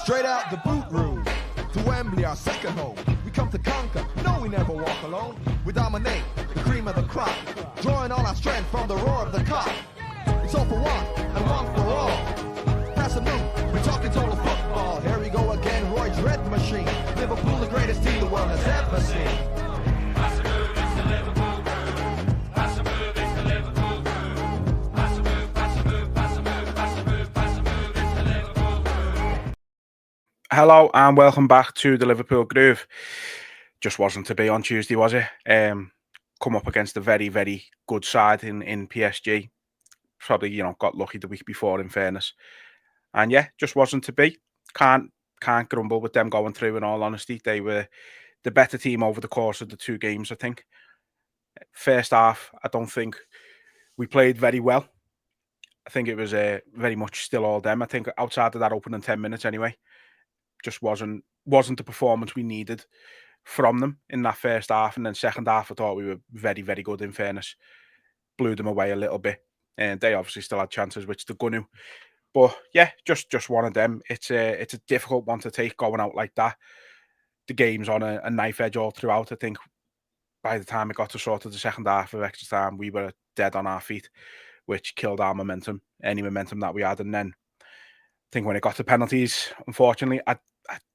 Straight out the boot room to Wembley, our second home. We come to conquer, no, we never walk alone. We dominate, the cream of the crop, drawing all our strength from the roar of the cock. It's all for one and one for all. Pass a move, we're talking total football. Here we go again, Roy's red machine. Liverpool, the greatest team the world has ever seen. Pass a move, it's the Liverpool groove. Pass a move, it's the Liverpool groove. Pass a move, pass a move, pass a move, pass a move, pass a move, it's the Liverpool groove. Hello and welcome back to the Liverpool Groove. Just wasn't to be on Tuesday, was it? Come up against a very, very good side in PSG. Probably, got lucky the week before, in fairness. And yeah, just wasn't to be. Can't grumble with them going through, in all honesty. They were the better team over the course of the two games, I think. First half, I don't think we played very well. I think it was very much still all them. I think outside of that opening 10 minutes anyway, just wasn't the performance we needed from them in that first half. And then second half, I thought we were very, very good, in fairness. Blew them away a little bit. And they obviously still had chances, which they're going to. But yeah, just one of them. It's a difficult one to take going out like that. The game's on a knife edge all throughout. I think by the time it got to sort of the second half of extra time, we were dead on our feet, which killed our momentum, any momentum that we had. And then I think when it got to penalties, unfortunately,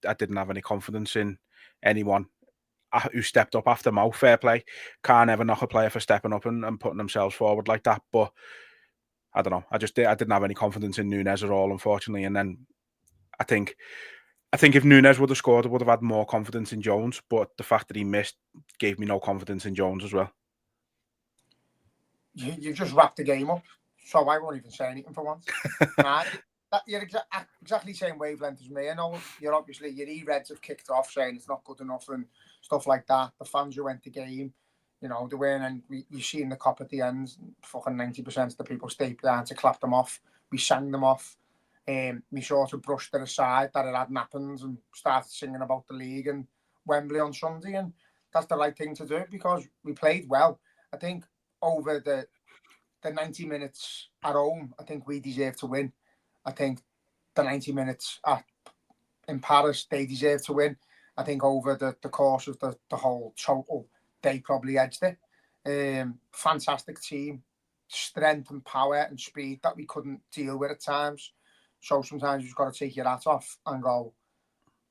I didn't have any confidence in anyone who stepped up after Mo. Fair play. Can't ever knock a player for stepping up and putting themselves forward like that. But I don't know. I didn't have any confidence in Nunes at all, unfortunately. And then I think if Nunes would have scored, I would have had more confidence in Jones. But the fact that he missed gave me no confidence in Jones as well. You just wrapped the game up, so I won't even say anything for once. You're exactly the same wavelength as me. I know your E-Reds have kicked off saying it's not good enough and stuff like that. The fans who went to the game, they weren't, and you seen the cop at the end. Fucking 90% of the people stayed down to clap them off. We sang them off. We sort of brushed it aside that it hadn't happened and started singing about the league and Wembley on Sunday. And that's the right thing to do because we played well. I think over the 90 minutes at home, I think we deserve to win. I think the 90 minutes in Paris, they deserve to win. I think over the course of the whole total, they probably edged it. Fantastic team, strength and power and speed that we couldn't deal with at times. So sometimes you've got to take your hat off and go,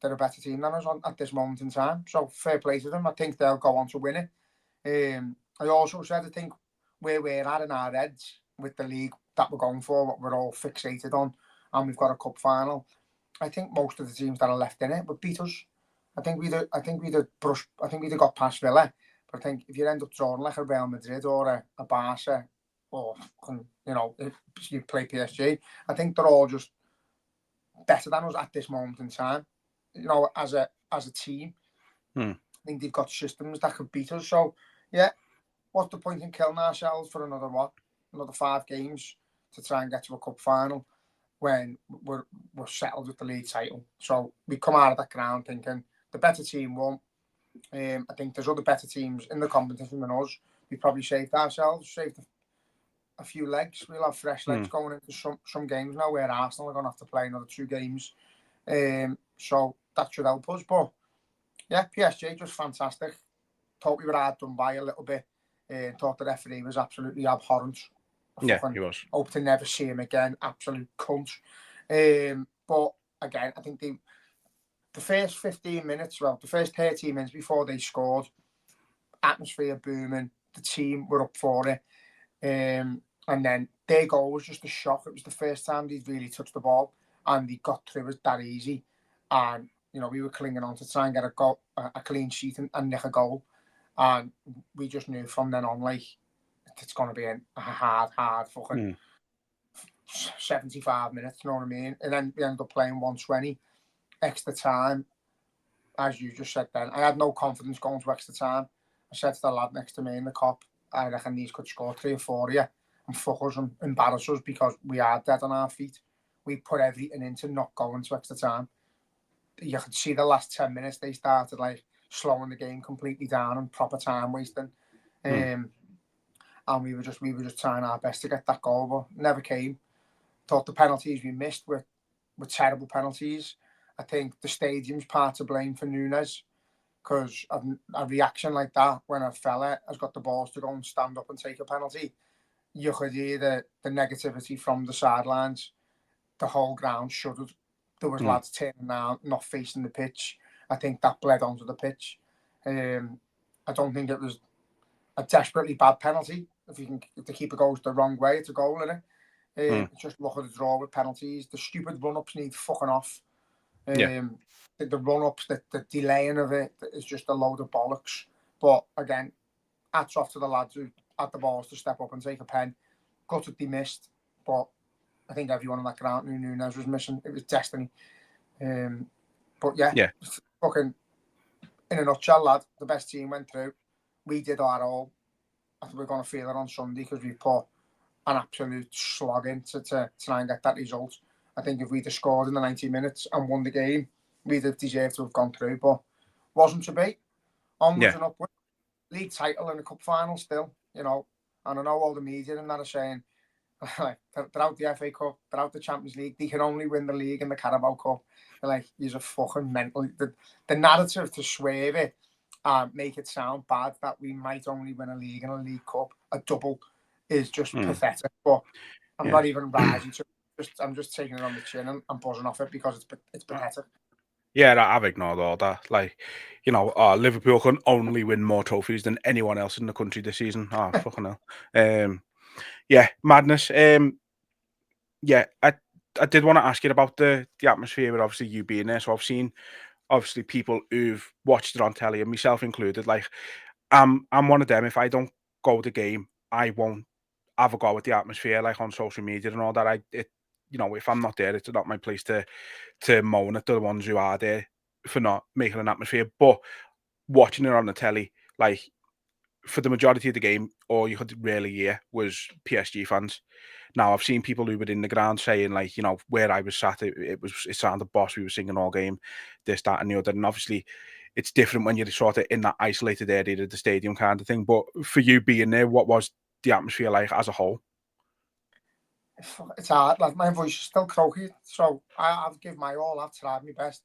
they're a better team than us at this moment in time. So fair play to them. I think they'll go on to win it. I also said, I think where we're at in our heads with the league that we're going for, what we're all fixated on, and we've got a cup final. I think most of the teams that are left in it would beat us. I think we'd have got past Villa. But I think if you end up drawing like a Real Madrid or a Barca, or if you play PSG, I think they're all just better than us at this moment in time. As a team, I think they've got systems that could beat us. So yeah, what's the point in killing ourselves for another 5 games to try and get to a cup final when we're settled with the league title? So we come out of that ground thinking the better team won. I think there's other better teams in the competition than us. We probably saved a few legs. We'll have fresh legs going into some games now where Arsenal are going to have to play another 2 games. So that should help us. But yeah, PSG just fantastic. Thought we were hard done by a little bit. Thought the referee was absolutely abhorrent. Yeah, he was. Hope to never see him again. Absolute cunt. But again, I think the first 15 minutes, the first 13 minutes before they scored, atmosphere booming, the team were up for it. And then their goal was just a shock. It was the first time they'd really touched the ball and they got through it that easy. And, we were clinging on to try and get a clean sheet and nick a goal. And we just knew from then on, like, it's going to be a hard fucking 75 minutes, you know what I mean? And then we ended up playing 120 extra time, as you just said then. I had no confidence going to extra time. I said to the lad next to me in the cop, I reckon these could score 3 or 4 here and fuck us and embarrass us because we are dead on our feet. We put everything into not going to extra time. You could see the last 10 minutes they started like slowing the game completely down and proper time wasting. And we were just trying our best to get that goal, but never came. Thought the penalties we missed were terrible penalties. I think the stadium's part to blame for Nunes, because a reaction like that when a fella has got the balls to go and stand up and take a penalty, you could hear the negativity from the sidelines. The whole ground shuddered. There was lads turning around, not facing the pitch. I think that bled onto the pitch. I don't think it was a desperately bad penalty. If the keeper goes the wrong way, it's a goal, isn't it? Just look at the draw with penalties. The stupid run-ups need fucking off. The run-ups, the delaying of it is just a load of bollocks. But again, hats off to the lads who had the balls to step up and take a pen. Gutted they missed, but I think everyone on that ground knew Nunes was missing. It was destiny. But yeah, fucking in a nutshell, lad, the best team went through. We did our all. I think we're going to feel it on Sunday because we put an absolute slog in to try and get that result. I think if we'd have scored in the 90 minutes and won the game, we'd have deserved to have gone through, but wasn't to be. Onwards and upwards. League title and a cup final still, you know. And I know all the media and that are saying, like, they're out the FA Cup, they're out the Champions League, they can only win the league and the Carabao Cup. They're like, you're a fucking mental. The narrative to swerve it and make it sound bad that we might only win a league and a League Cup, a double, is just pathetic. But I'm not even rising to it. I'm just taking it on the chin and buzzing off it because it's pathetic. Yeah, I've ignored all that. Like, you know, Liverpool can only win more trophies than anyone else in the country this season. Oh, fucking hell. Yeah, madness. Yeah, I did want to ask you about the atmosphere with obviously you being there. So I've seen obviously people who've watched it on telly, and myself included. Like, I'm one of them. If I don't go to the game, I won't have a go at the atmosphere, like on social media and all that. You know, if I'm not there, it's not my place to moan at the ones who are there for not making an atmosphere. But watching it on the telly, like for the majority of the game, all you could really hear was PSG fans. Now I've seen people who were in the ground saying, like, you know, where I was sat, it sounded boss. We were singing all game, this, that, and the other. And obviously, it's different when you're sort of in that isolated area of the stadium kind of thing. But for you being there, what was the atmosphere like as a whole? It's hard. Like, my voice is still croaky, so I've given my all. I've tried my best.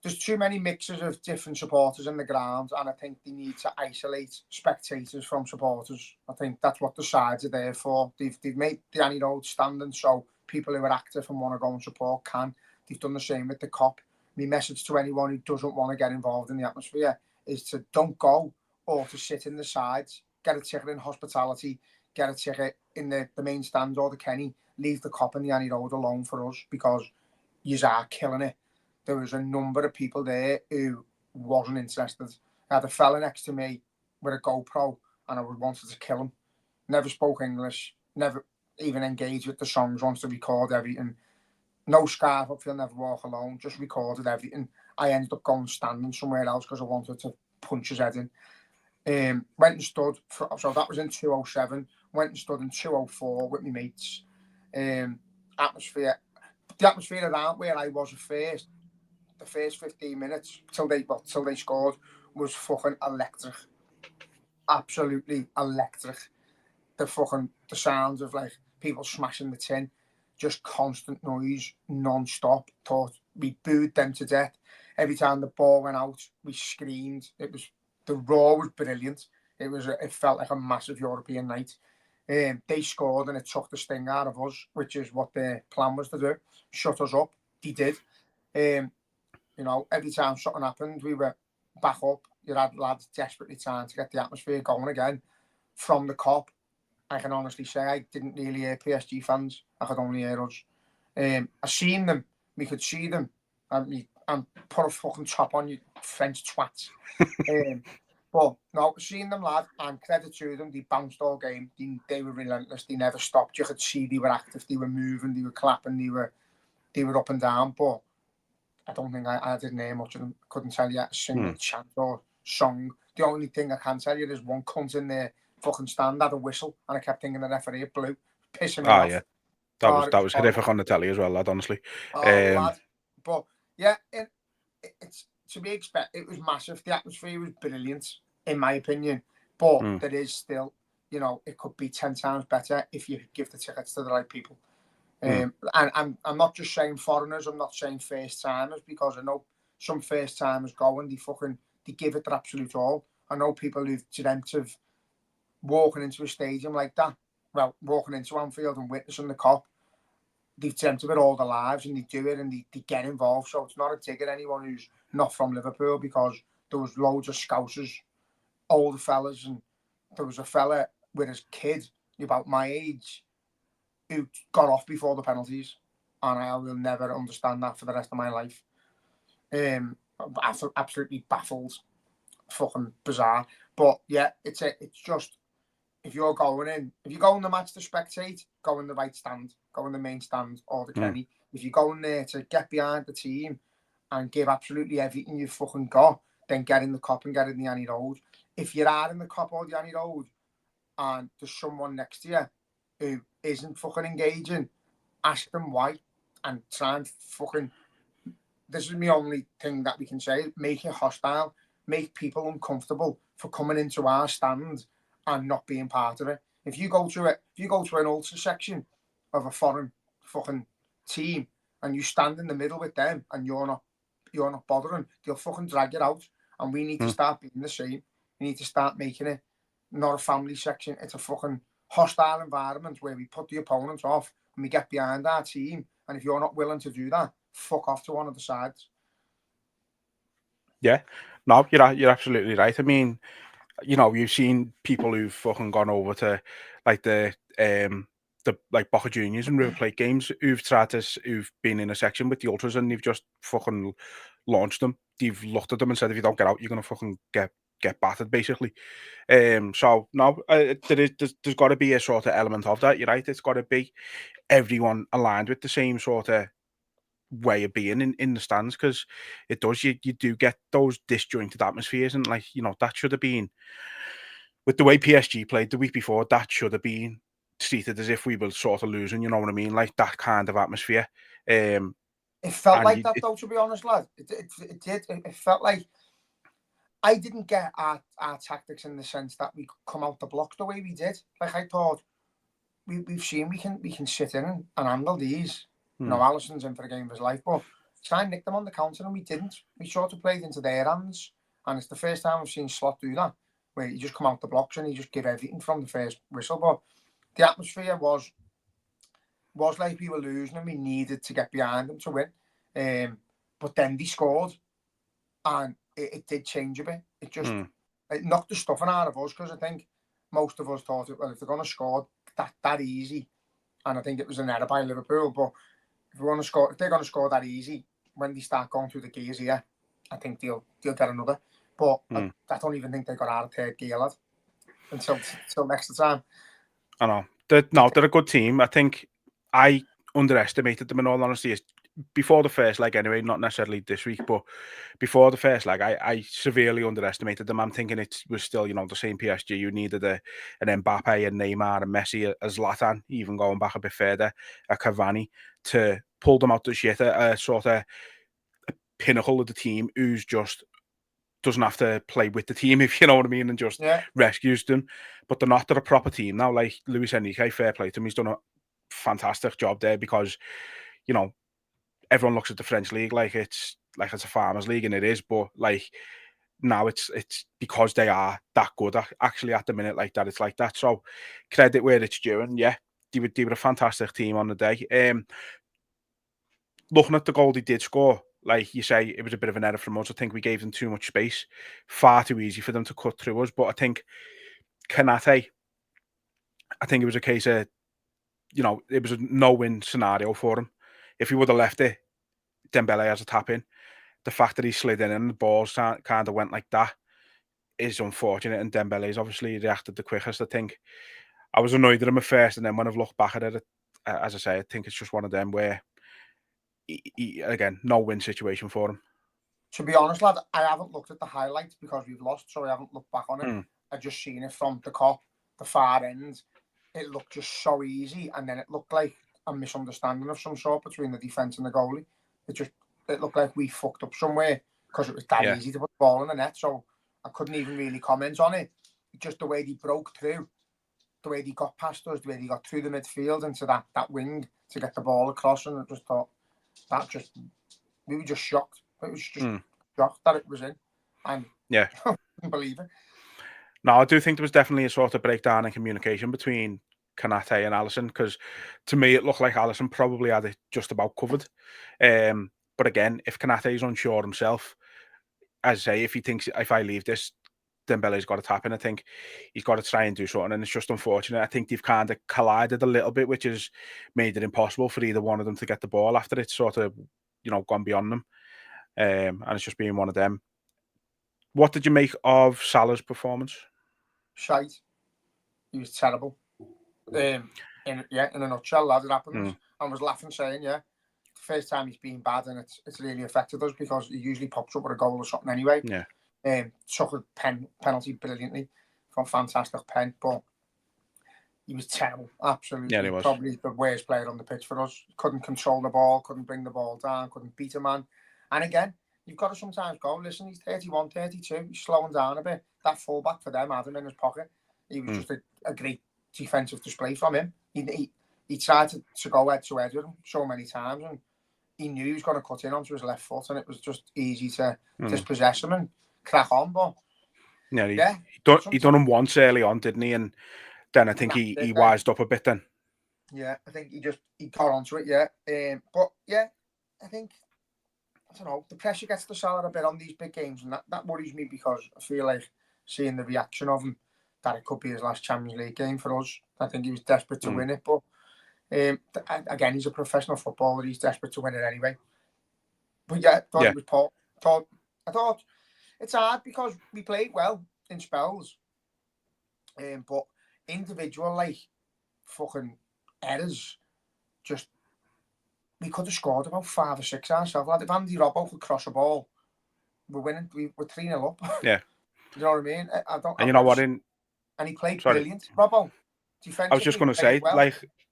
There's too many mixes of different supporters in the ground, and I think they need to isolate spectators from supporters. I think that's what the sides are there for. They've made the Annie Road standing so people who are active and want to go and support can. They've done the same with the COP. My message to anyone who doesn't want to get involved in the atmosphere is to don't go, or to sit in the sides, get a ticket in hospitality, get a ticket in the main stand or the Kenny, leave the COP and the Annie Road alone for us, because you are killing it. There was a number of people there who wasn't interested. I had a fella next to me with a GoPro and I wanted to kill him. Never spoke English, never even engaged with the songs, wants to record everything. No scarf up, you'll never walk alone, just recorded everything. I ended up going standing somewhere else because I wanted to punch his head in. Went and stood, so that was in 207, went and stood in 204 with my mates. The atmosphere around where I was at first, the first 15 minutes till they scored, was fucking electric. Absolutely electric. The sounds of like people smashing the tin, just constant noise, non-stop. Thought we booed them to death. Every time the ball went out, we screamed. The roar was brilliant. It felt like a massive European night. They scored and it took the sting out of us, which is what their plan was to do. Shut us up. They did. You know, every time something happened, we were back up. You had lads desperately trying to get the atmosphere going again. From the COP, I can honestly say I didn't really hear PSG fans. I could only hear us. I seen them. We could see them. And put a fucking top on you, French twats. But no, seeing them, lad, and credit to them, they bounced all game. They were relentless. They never stopped. You could see they were active. They were moving. They were clapping. They were up and down. But I don't think I didn't hear much of them. Couldn't tell you a single chant or song. The only thing I can tell you is one cunt in there fucking stand had a whistle, and I kept thinking the referee blew, pissing me off. Yeah, that was horrific on the telly as well, lad. Honestly, lad. But yeah, it's to be expected. It was massive. The atmosphere was brilliant, in my opinion. But there is still, you know, it could be 10 times better if you give the tickets to the right people. And I'm not just saying foreigners, I'm not saying first timers, because I know some first timers go and they give it their absolute all. I know people who've dreamt of walking into a stadium like that, well, walking into Anfield and witnessing the Kop. They've dreamt of it all their lives, and they do it, and they get involved. So it's not a dig at anyone who's not from Liverpool, because there was loads of Scousers, older fellas, and there was a fella with his kid about my age who got off before the penalties, and I will never understand that for the rest of my life. Absolutely baffled, fucking bizarre. But yeah, it's just, if you're going in the match to spectate, go in the right stand, go in the main stand or the Kenny. If you go in there to get behind the team and give absolutely everything you've fucking got, then get in the Kop and get in the Annie Road. If you are in the Kop or the Annie Road and there's someone next to you who isn't fucking engaging, ask them why, and try and fucking, this is my only thing that we can say, make it hostile, make people uncomfortable for coming into our stand and not being part of it. If you go to an ultra section of a foreign fucking team and you stand in the middle with them and you're not bothering, they'll fucking drag you out. And we need to start being the same. We need to start making it not a family section. It's a fucking hostile environment where we put the opponents off and we get behind our team. And if you're not willing to do that, fuck off to one of the sides. Yeah, no, you're absolutely right. I mean, you know, you've seen people who've fucking gone over to like the like Boca Juniors and River Plate games who've been in a section with the ultras, and they've just fucking launched them. They've looked at them and said, if you don't get out, you're gonna fucking get battered, basically. So no, there's got to be a sort of element of that. You're right. It's got to be everyone aligned with the same sort of way of being in the stands, because it does, you do get those disjointed atmospheres, and like, you know, that should have been, with the way PSG played the week before, that should have been treated as if we were sort of losing, you know what I mean, like that kind of atmosphere. It felt like that though, to be honest, lad. It did. It felt like I didn't get our tactics in the sense that we could come out the blocks the way we did. Like, I thought we've seen we can sit in and handle these. You know, Alisson's in for a game of his life, but try and nick them on the counter, and we didn't. We sort of played into their hands, and it's the first time I've seen Slot do that, where you just come out the blocks and you just give everything from the first whistle. But the atmosphere was like we were losing and we needed to get behind them to win. But then they scored, and it did change a bit. It just it knocked the stuffing out of us, because I think most of us thought, well, if they're going to score that easy, and I think it was an error by Liverpool, but if they're going to score that easy, when they start going through the gears here, I think they'll get another. But I don't even think they got out of third gear, lad, until next time. I know. They're a good team. I think I underestimated them, in all honesty, before the first leg anyway, not necessarily this week, but before the first leg, I severely underestimated them. I'm thinking it was still, you know, the same PSG. You needed an Mbappe, and Neymar, and Messi, as Zlatan, even going back a bit further, a Cavani, to pull them out the shit, a sort of a pinnacle of the team who's just doesn't have to play with the team, if you know what I mean, and just rescues them. But they're not. They're a proper team now. Like Luis Enrique, fair play to him. He's done a fantastic job there, because, you know, everyone looks at the French league like it's a farmers league, and it is, but like now it's because they are that good actually at the minute, like that. It's like that. So credit where it's due, and yeah, they were a fantastic team on the day. Looking at the goal they did score, like you say, it was a bit of an error from us. I think we gave them too much space, far too easy for them to cut through us. But I think Kanate, I think it was a case of, you know, it was a no-win scenario for him. If he would have left it, Dembele has a tap in. The fact that he slid in and the balls kind of went like that is unfortunate, and Dembele's obviously reacted the quickest. I think I was annoyed at him at first, and then when I've looked back at it, as I say, I think it's just one of them where, again, no-win situation for him. To be honest, lad, I haven't looked at the highlights because we've lost, so I haven't looked back on it. I've just seen it from the Kop, the far end. It looked just so easy, and then it looked like a misunderstanding of some sort between the defence and the goalie. It looked like we fucked up somewhere, because it was that easy to put the ball in the net, so I couldn't even really comment on it. Just the way they broke through, the way they got past us, the way they got through the midfield into that wing to get the ball across, and I just thought we were just shocked. It was just shocked that it was in, and yeah, I couldn't believe it. No, I do think there was definitely a sort of breakdown in communication between Kanate and Alisson, because to me it looked like Alisson probably had it just about covered. But again, if Kanate is unsure himself, as I say, if he thinks if I leave this, Dembele's got to tap in, I think he's got to try and do something, and it's just unfortunate. I think they've kind of collided a little bit, which has made it impossible for either one of them to get the ball after it's sort of, gone beyond them. And it's just been one of them. What did you make of Salah's performance? Shite. He was terrible. In a nutshell, lad, it happens. I was laughing, saying, the first time he's been bad, and it's really affected us because he usually pops up with a goal or something anyway. Yeah. Took a penalty brilliantly, from fantastic pen, but he was terrible. Absolutely, Yeah, he was. Probably the worst player on the pitch for us. Couldn't control the ball, couldn't bring the ball down, couldn't beat a man. And again, you've got to sometimes go, listen, he's 31, 32, he's slowing down a bit. That fullback for them had him in his pocket. He was just a great defensive display from him. He tried to go head to head with him so many times, and he knew he was going to cut in onto his left foot, and it was just easy to dispossess him and crack on. But he done him once early on, didn't he? And then I think he wised up a bit then. Yeah, I think he got onto it, but I think, I don't know, the pressure gets to Salah a bit on these big games, and that worries me, because I feel like seeing the reaction of him, that it could be his last Champions League game for us. I think he was desperate to win it, but again, he's a professional footballer, he's desperate to win it anyway. But he was poor. I thought it's hard because we played well in spells, but individual fucking errors, just we could have scored about 5 or 6 ourselves. Like if Andy Robbo could cross a ball, we're winning. We're 3-0 up. Yeah, you know what I mean. And you know what? And he played brilliant, Robbo. I was just going to say,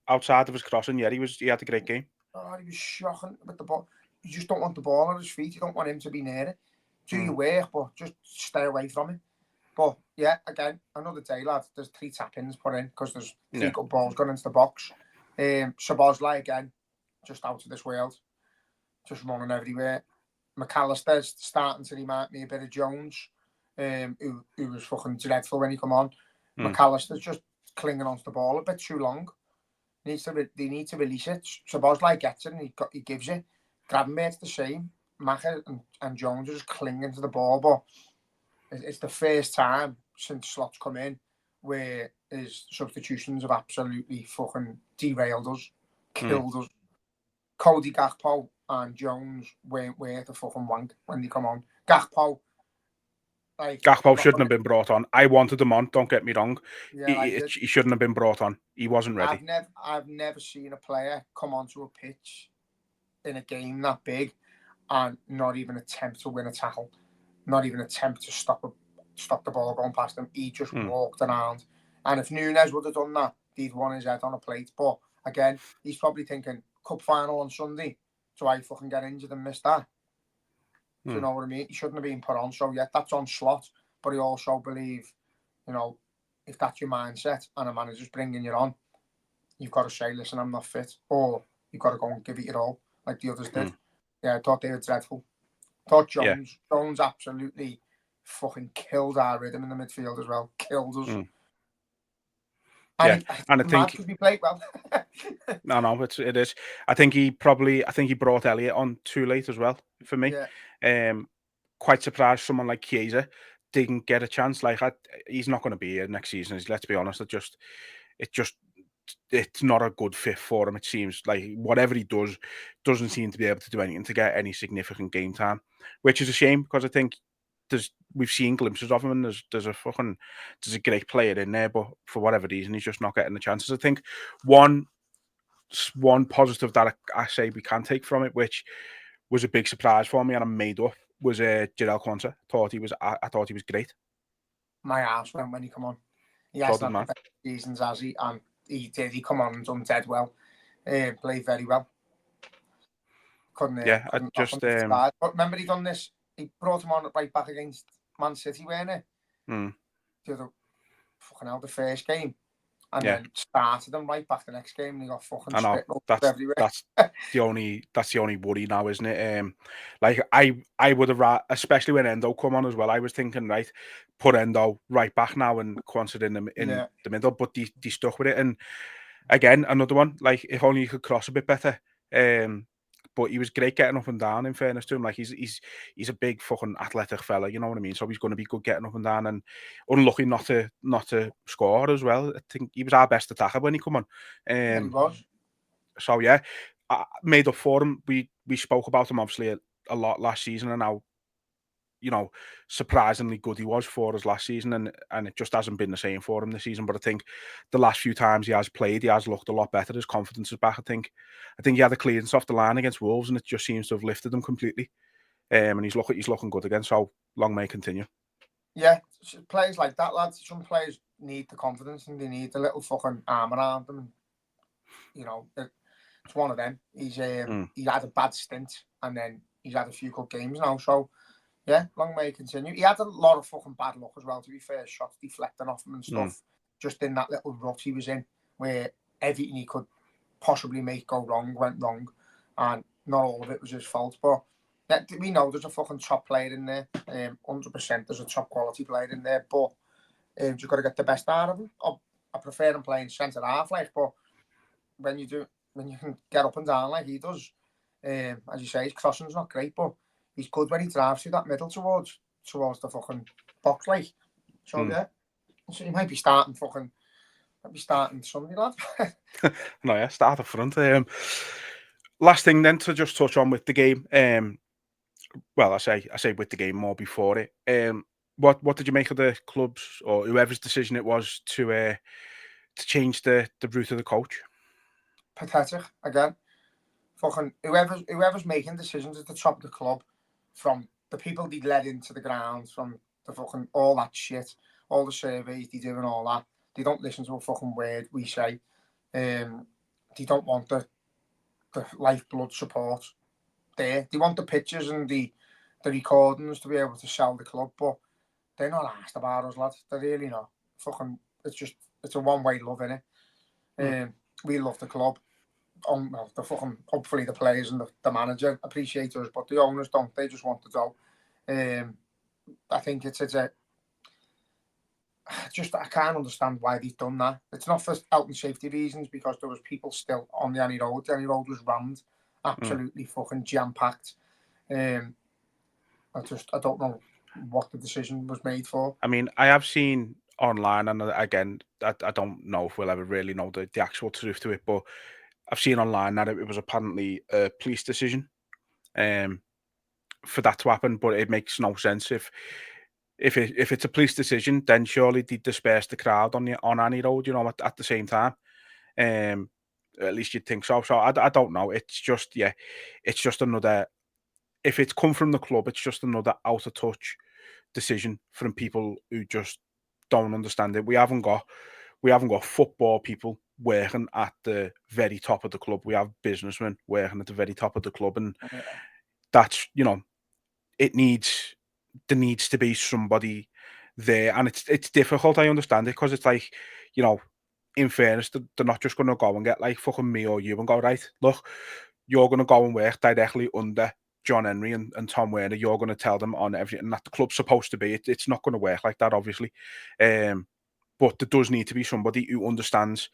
outside of his crossing, he had a great game. Oh, he was shocking with the ball. You just don't want the ball at his feet. You don't want him to be near it. Do your work, but just stay away from it. But again, another day, lad. There's 3 tap-ins put in because there's 3 good balls gone into the box. Szoboszlai again, just out of this world, just running everywhere. McAllister's starting to remind me a bit of Jones, who was fucking dreadful when he come on. McAllister's just clinging onto the ball a bit too long. They need to release it. Szoboszlai gets it and he gives it. Gravenberch's the same. Macher and Jones are just clinging to the ball, but it's the first time since Slot's come in where his substitutions have absolutely fucking derailed us, killed us. Cody Gakpo and Jones weren't worth a fucking wank when they come on. Gakpo shouldn't have been brought on. I wanted him on, don't get me wrong. He shouldn't have been brought on. He wasn't ready. I've never seen a player come onto a pitch in a game that big and not even attempt to win a tackle, not even attempt to stop the ball going past him. He just walked around. And if Núñez would have done that, he'd won his head on a plate. But again, he's probably thinking, cup final on Sunday, so I fucking get injured and miss that. Do you know what I mean? He shouldn't have been put on. So that's on Slot. But I also believe, if that's your mindset and a manager's bringing you on, you've got to say, listen, I'm not fit. Or you've got to go and give it your all, like the others did. Yeah, I thought they were dreadful. Thought Jones absolutely fucking killed our rhythm in the midfield as well. Killed us. And I think we played well. No, it is. I think he brought Elliott on too late as well for me. Quite surprised someone like Chiesa didn't get a chance. He's not going to be here next season. Let's be honest. It's not a good fit for him. It seems like whatever he does doesn't seem to be able to do anything to get any significant game time, which is a shame because I think we've seen glimpses of him and there's a great player in there, but for whatever reason he's just not getting the chances. I think one positive that I say we can take from it, which was a big surprise for me and I made up, was Jarell Quansah. I thought he was great. My ass went when he come on. He has not had seasons, has he? And he did. He come on and done dead well. Played very well. But remember he done this. He brought him on right back against Man City, weren't it? The first game. and then started them right back the next game, and he got fucking I know spit everywhere. that's the only worry now, isn't it? Like I would have, especially when Endo come on as well. I was thinking, right, put Endo right back now and consider him in the middle, but they stuck with it. And again, another one, like if only he could cross a bit better. But he was great getting up and down. In fairness to him, like he's a big fucking athletic fella, you know what I mean. So he's going to be good getting up and down, and unlucky not to score as well. I think he was our best attacker when he come on. Yeah, he was. So yeah, made up for him. We spoke about him obviously a lot last season, and now, you know, surprisingly good he was for us last season, and it just hasn't been the same for him this season. But I think the last few times he has played, he has looked a lot better. His confidence is back. I think he had a clearance off the line against Wolves, and it just seems to have lifted him completely. And he's looking good again. So long may it continue. Yeah, players like that, lads. Some players need the confidence, and they need a little fucking arm around them. And, you know, it's one of them. He had a bad stint, and then he's had a few good games now. So yeah, long may it continue. He had a lot of fucking bad luck as well, to be fair. Shots deflecting off him and stuff. Just in that little rut he was in, where everything he could possibly make go wrong went wrong, and not all of it was his fault. But we know there's a fucking top player in there. 100% there's a top quality player in there. But you've got to get the best out of him. I prefer him playing centre half, like. But when you can get up and down like he does, as you say, his crossing's not great, but he's good when he drives through that middle towards the fucking box, like. So yeah, so he might be starting Sunday, lad. No, yeah, start up front. Last thing then to just touch on with the game. Well, I say with the game, more before it. What did you make of the club's or whoever's decision it was to change the route of the coach? Pathetic again. Fucking whoever's making decisions at the top of the club, from the people they led into the ground, from the fucking all that shit, all the surveys they do and all that, they don't listen to a fucking word we say. They don't want the lifeblood support there. They want the pictures and the recordings to be able to sell the club, but they're not asked about us, lads. They're really not. Fucking, it's a one-way love, innit? We love the club. Well, the fucking, hopefully the players and the manager appreciate us, but the owners don't. They just want to go. I think it's I can't understand why they've done that. It's not for health and safety reasons, because there was people still on the Annie Road. The Annie Road was rammed, absolutely fucking jam-packed. I don't know what the decision was made for. I mean, I have seen online, and again, I don't know if we'll ever really know the actual truth to it, but I've seen online that it was apparently a police decision for that to happen, but it makes no sense. If it's a police decision, then surely they disperse the crowd on Annie Road, you know, at the same time. At least you'd think so. So I don't know. It's just another. If it's come from the club, it's just another out of touch decision from people who just don't understand it. We haven't got football people working at the very top of the club. We have businessmen working at the very top of the club, and that's, you know, there needs to be somebody there, and it's difficult. I understand it, because it's like, you know, in fairness, they're not just going to go and get like fucking me or you and go, right, look, you're going to go and work directly under John Henry and Tom Werner. You're going to tell them on everything that the club's supposed to be. It's not going to work like that, obviously. But there does need to be somebody who understands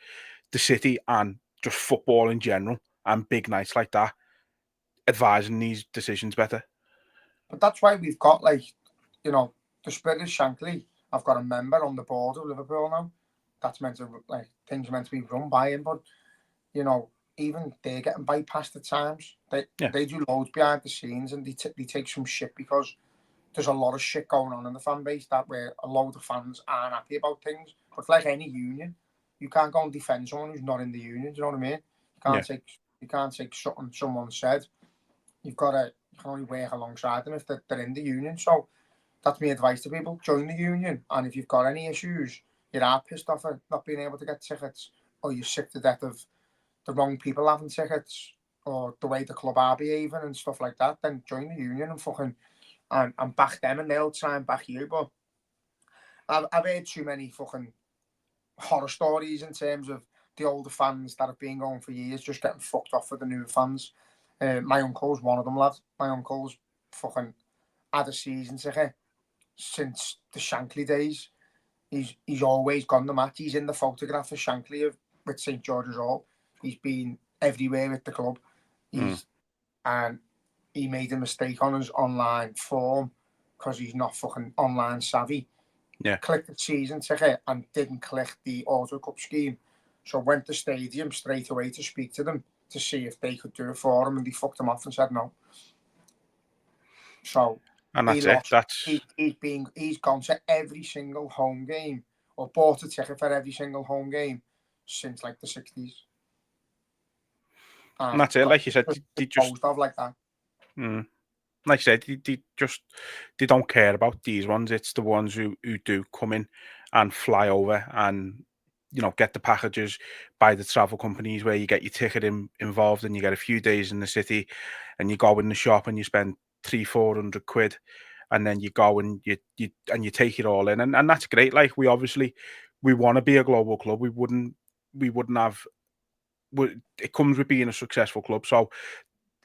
the city and just football in general, and big nights like that, advising these decisions better. But that's why we've got, like, you know, the Spirit Shankly. I've got a member on the board of Liverpool now. That's meant to, like, things are meant to be run by him, but, you know, even they're getting bypassed at times. They do loads behind the scenes, and they take some shit, because there's a lot of shit going on in the fan base that where a load of fans aren't happy about things. But it's like any union. You can't go and defend someone who's not in the union. Do you know what I mean? You can't take something someone said. You can only work alongside them if they're in the union. So that's my advice to people: join the union. And if you've got any issues, you are pissed off at not being able to get tickets, or you're sick to death of the wrong people having tickets, or the way the club are behaving and stuff like that, then join the union and fucking and back them, and they'll try and back you. But I've heard too many fucking horror stories in terms of the older fans that have been going for years just getting fucked off with the newer fans. My uncle's one of them, lad. My uncle's fucking had a season ticket since the Shankly days. He's always gone to match. He's in the photograph of Shankly with St George's Hall. He's been everywhere with the club. And he made a mistake on his online form because he's not fucking online savvy. Yeah. Clicked the season ticket and didn't click the Auto Cup scheme. So went to stadium straight away to speak to them to see if they could do it for him, and they fucked him off and said no. So and that's it. That's he's gone to every single home game or bought a ticket for every single home game since like the 60s. And that's it. Like you said, they just like that. Like I said, they don't care about these ones. It's the ones who do come in and fly over and, you know, get the packages by the travel companies where you get your ticket involved and you get a few days in the city and you go in the shop and you spend 300-400 quid and then you go and you take it all in, and that's great. Like we want to be a global club. We wouldn't have. It comes with being a successful club. So,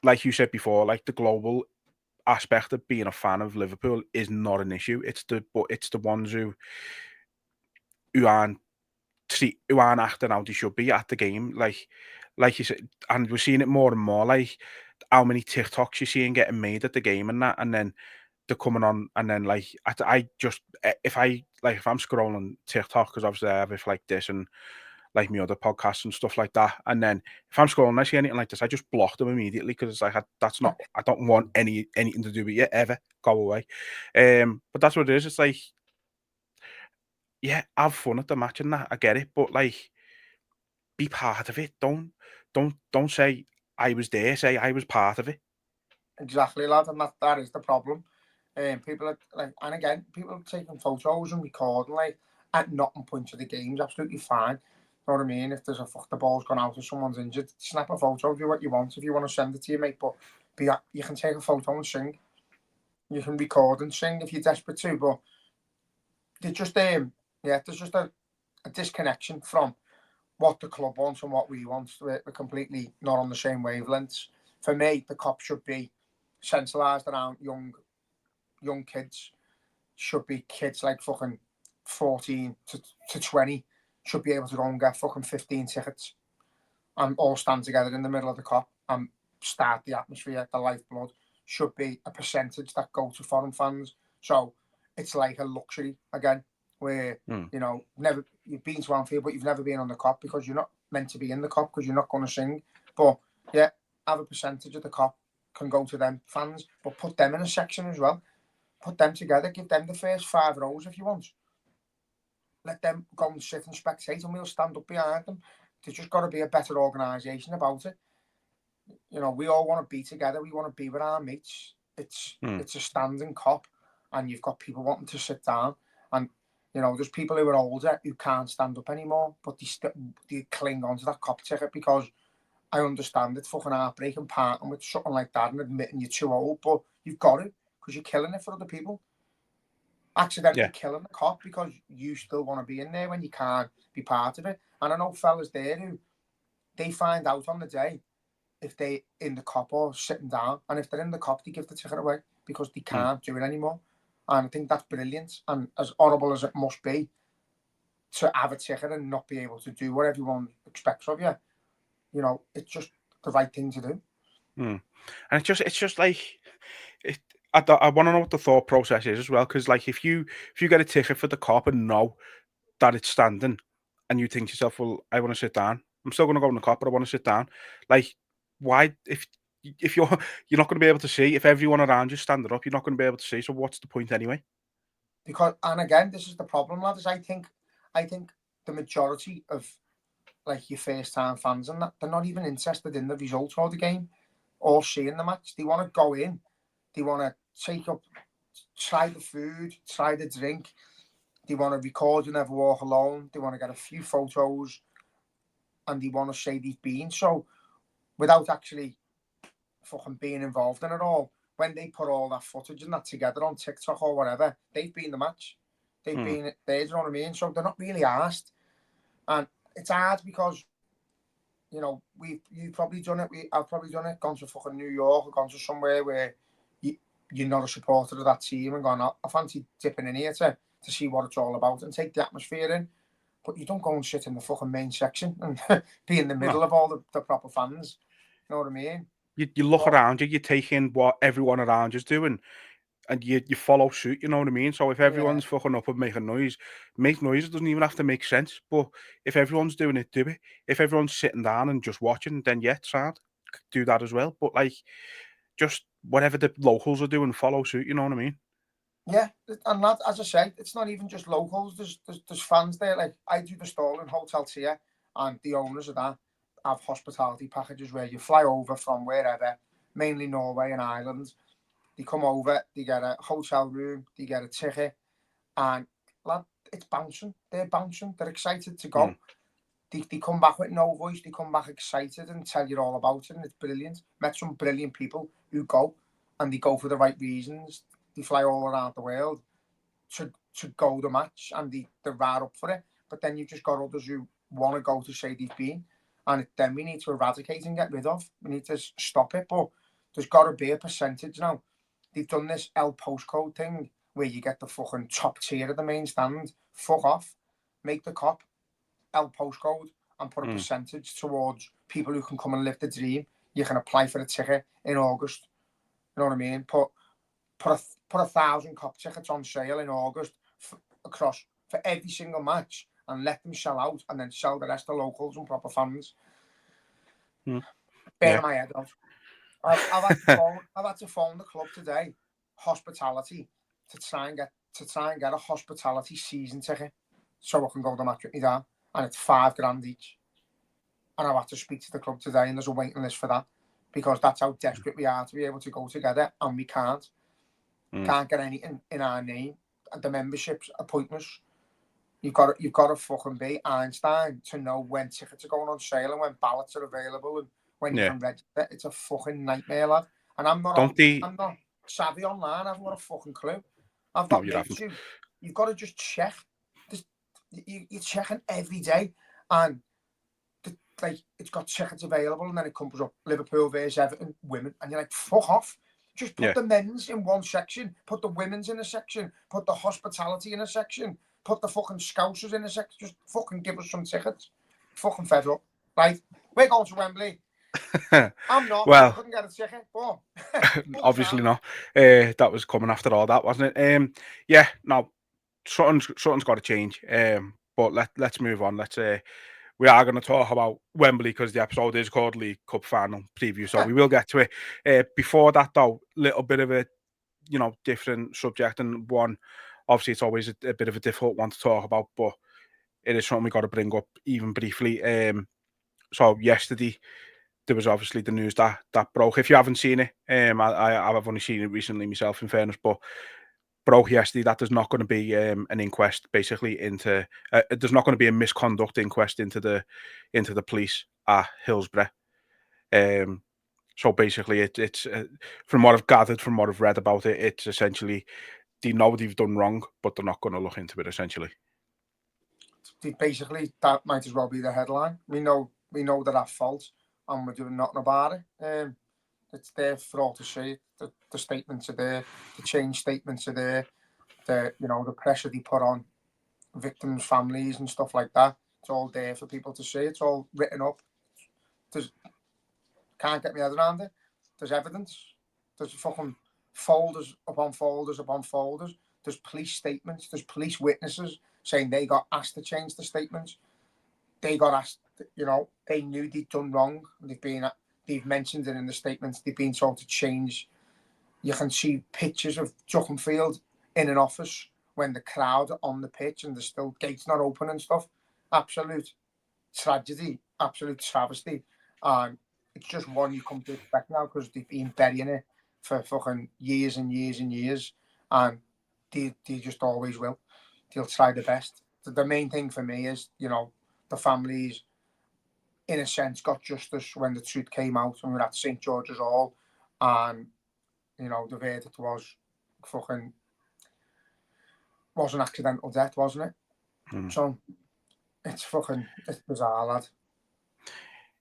like you said before, like the global aspect of being a fan of Liverpool is not an issue. It's the ones who aren't acting how they should be at the game. Like you said, and we're seeing it more and more. Like how many TikToks you're seeing getting made at the game and that, and then they're coming on, and then like I just if I'm scrolling TikTok, because obviously I have it like this and like me other podcasts and stuff like that, and then if I'm scrolling, I see anything like this, I just block them immediately because it's like I don't want anything to do with you ever. Go away. But that's what it is. It's like, yeah, have fun at the match and that. I get it, but like, be part of it. Don't say I was there. Say I was part of it. Exactly, lad, and that is the problem. People are like, and again, people are taking photos and recording like at nothing point to the game's absolutely fine. You know what I mean? If there's the ball's gone out or someone's injured, snap a photo, do what you want if you want to send it to your mate. But you can take a photo and sing. You can record and sing if you're desperate to. But there's just there's just a disconnection from what the club wants and what we want. We're completely not on the same wavelengths. For me, the COP should be centralised around young kids. Should be kids like fucking 14 to 20 should be able to go and get fucking 15 tickets and all stand together in the middle of the COP and start the atmosphere. The lifeblood should be a percentage that go to foreign fans. So it's like a luxury again, where you know you've been to Anfield, but you've never been on the COP because you're not meant to be in the COP because you're not going to sing. But yeah, have a percentage of the COP can go to them fans, but put them in a section as well. Put them together, give them the first 5 rows if you want. Let them go and sit and spectate and we'll stand up behind them. There's just got to be a better organisation about it. You know, we all want to be together. We want to be with our mates. It's a standing COP and you've got people wanting to sit down. And, you know, there's people who are older who can't stand up anymore, but they cling on to that COP ticket because I understand it's fucking heartbreaking parting with something like that and admitting you're too old, but you've got it because you're killing it for other people. Accidentally killing the COP because you still want to be in there when you can't be part of it. And I know fellas there who they find out on the day if they're in the COP or sitting down, and if they're in the COP, they give the ticket away because they can't do it anymore. And I think that's brilliant. And as horrible as it must be to have a ticket and not be able to do what everyone expects of you, you know, it's just the right thing to do. And it's just like I want to know what the thought process is as well, because like if you get a ticket for the COP and know that it's standing, and you think to yourself, well, I want to sit down. I'm still going to go in the COP, but I want to sit down. Like, why? If you're not going to be able to see, if everyone around you standing up, you're not going to be able to see. So what's the point anyway? Because, and again, this is the problem, lads. I think the majority of like your first time fans and that, they're not even interested in the result of the game or seeing the match. They want to go in, they want to try the food, try the drink, they want to record You Never Walk Alone, they want to get a few photos, and they want to say they've been. So without actually fucking being involved in it all, when they put all that footage and that together on TikTok or whatever, they've been the match. They've been there, you know what I mean? So they're not really asked. And it's hard because, you know, you've probably done it. I've probably done it. Gone to fucking New York or gone to somewhere where you're not a supporter of that team and gone, I fancy dipping in here to see what it's all about and take the atmosphere in. But you don't go and sit in the fucking main section and be in the middle of all the proper fans. You know what I mean? You look around you, you take in what everyone around you's doing, and you follow suit, you know what I mean? So if everyone's fucking up and making noise, make noise. It doesn't even have to make sense. But if everyone's doing it, do it. If everyone's sitting down and just watching, then yeah, sound. Do that as well. But like, just whatever the locals are doing, follow suit, you know what I mean? Yeah, and that, as I said, it's not even just locals. There's fans there. Like, I do the Stalin Hotel here, and the owners of that have hospitality packages where you fly over from wherever, mainly Norway and Ireland. They come over, they get a hotel room, they get a ticket, and lad, it's bouncing. They're bouncing. They're excited to go. They come back with no voice. They come back excited and tell you all about it, and it's brilliant. Met some brilliant people who go, and they go for the right reasons. They fly all around the world to go the match, and they're right up for it. But then you've just got others who want to go to say they've been, and then we need to eradicate and get rid of. We need to stop it. But there's got to be a percentage now. They've done this L postcode thing where you get the fucking top tier of the main stand. Fuck off. Make the cop L postcode and put a percentage towards people who can come and live the dream. You can apply for a ticket in August. You know what I mean? Put 1,000 cop tickets on sale in August across for every single match and let them sell out, and then sell the rest to locals and proper fans. Bear my head out. I've had to phone the club today, hospitality, to try and get a hospitality season ticket so I can go to the match with me dad, and it's $5,000 each. And I've had to speak to the club today, and there's a waiting list for that, because that's how desperate we are to be able to go together, and we can't. Can't get anything in our name. The memberships are pointless. You've got to fucking be Einstein to know when tickets are going on sale and when ballots are available and when you can register. It's a fucking nightmare, lad. And I'm not savvy online. I haven't got a fucking clue. I've got mates who you've got to just check. You're checking every day, and it's got tickets available, and then it comes up Liverpool versus Everton women, and you're like, fuck off. Just put the men's in one section, put the women's in a section, put the hospitality in a section, put the fucking scousers in a section. Just fucking give us some tickets. Fucking fed up. Right? We're going to Wembley. I'm not. Well, I couldn't get a ticket. But obviously not. That was coming after all that, wasn't it? Yeah, no, something's got to change. But let's move on. We are going to talk about Wembley because the episode is called League Cup Final Preview, so we will get to it. Before that, though, little bit of a different subject, and one, obviously, it's always a bit of a difficult one to talk about, but it is something we got to bring up even briefly. So yesterday, there was obviously the news that broke. If you haven't seen it, I've only seen it recently myself, in fairness, but broke yesterday that there's not going to be an inquest basically into there's not going to be a misconduct inquest into the police at Hillsborough. So basically it's from what I've gathered, from what I've read about it, it's essentially they know they've done wrong, but they're not going to look into it essentially. Basically, that might as well be the headline. We know they're at fault and we're doing nothing about it. It's there for all to see. The statements are there. The change statements are there. The pressure they put on victims' families and stuff like that. It's all there for people to see. It's all written up. Can't get my head around it. There's evidence. There's fucking folders upon folders upon folders. There's police statements. There's police witnesses saying they got asked to change the statements. They got asked. They knew they'd done wrong. They've mentioned it in the statements. They've been told to change. You can see pictures of Field in an office when the crowd are on the pitch and there's still gates not open and stuff. Absolute tragedy, absolute travesty. And it's just one you come to expect now because they've been burying it for fucking years and years and years. And they just always will. They'll try the best. The main thing for me is, the families, in a sense, got justice when the truth came out when we were at St. George's Hall, and the verdict was an accidental death, wasn't it? So it's bizarre, lad.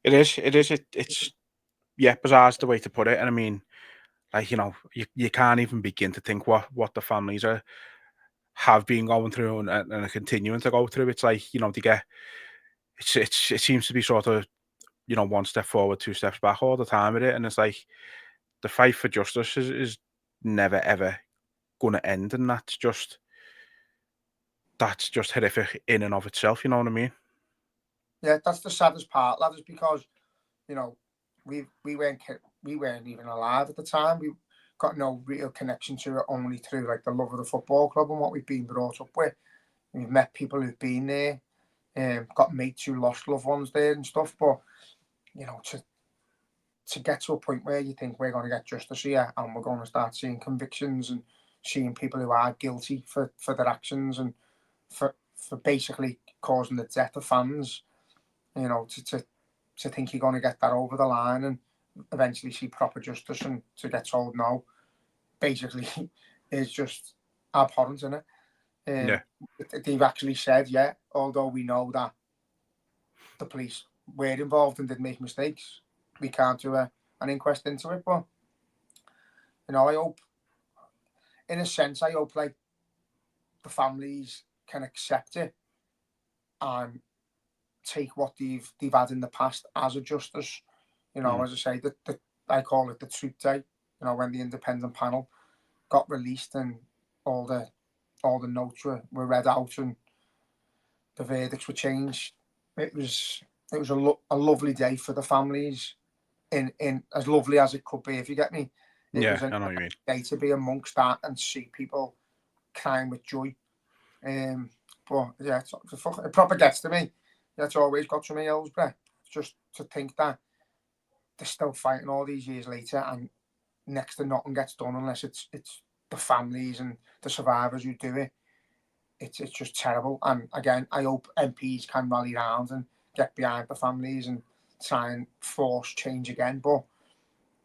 It is. It's yeah, bizarre is the way to put it. And I mean, like, you can't even begin to think what the families have been going through and are continuing to go through. It's like, they get it seems to be sort of, one step forward, two steps back all the time with it. And it's like the fight for justice is never ever gonna end. And that's just horrific in and of itself, you know what I mean? Yeah, that's the saddest part, lad, is because, we weren't even alive at the time. We got no real connection to it, only through like the love of the football club and what we've been brought up with. We've met people who've been there, got mates who lost loved ones there and stuff. But to get to a point where you think we're going to get justice here and we're going to start seeing convictions and seeing people who are guilty for their actions and for basically causing the death of fans, to think you're going to get that over the line and eventually see proper justice, and to get told no, basically, is just abhorrent, isn't it? Yeah. They've actually said, yeah, although we know that the police were involved and did make mistakes, we can't do an inquest into it. But I hope, in a sense, like the families can accept it and take what they've had in the past as a justice. As I say, that I call it the truth day. When the independent panel got released and all the notes were read out and the verdicts were changed. It was a lovely day for the families, in as lovely as it could be, if you get me. It was I know what you mean. Day to be amongst that and see people crying with joy. But yeah, it proper gets to me. That's always got to me, Hillsborough. Just to think that they're still fighting all these years later, and next to nothing gets done unless it's the families and the survivors who do it. It's just terrible. And again, I hope MPs can rally round and get behind the families and try and force change again. But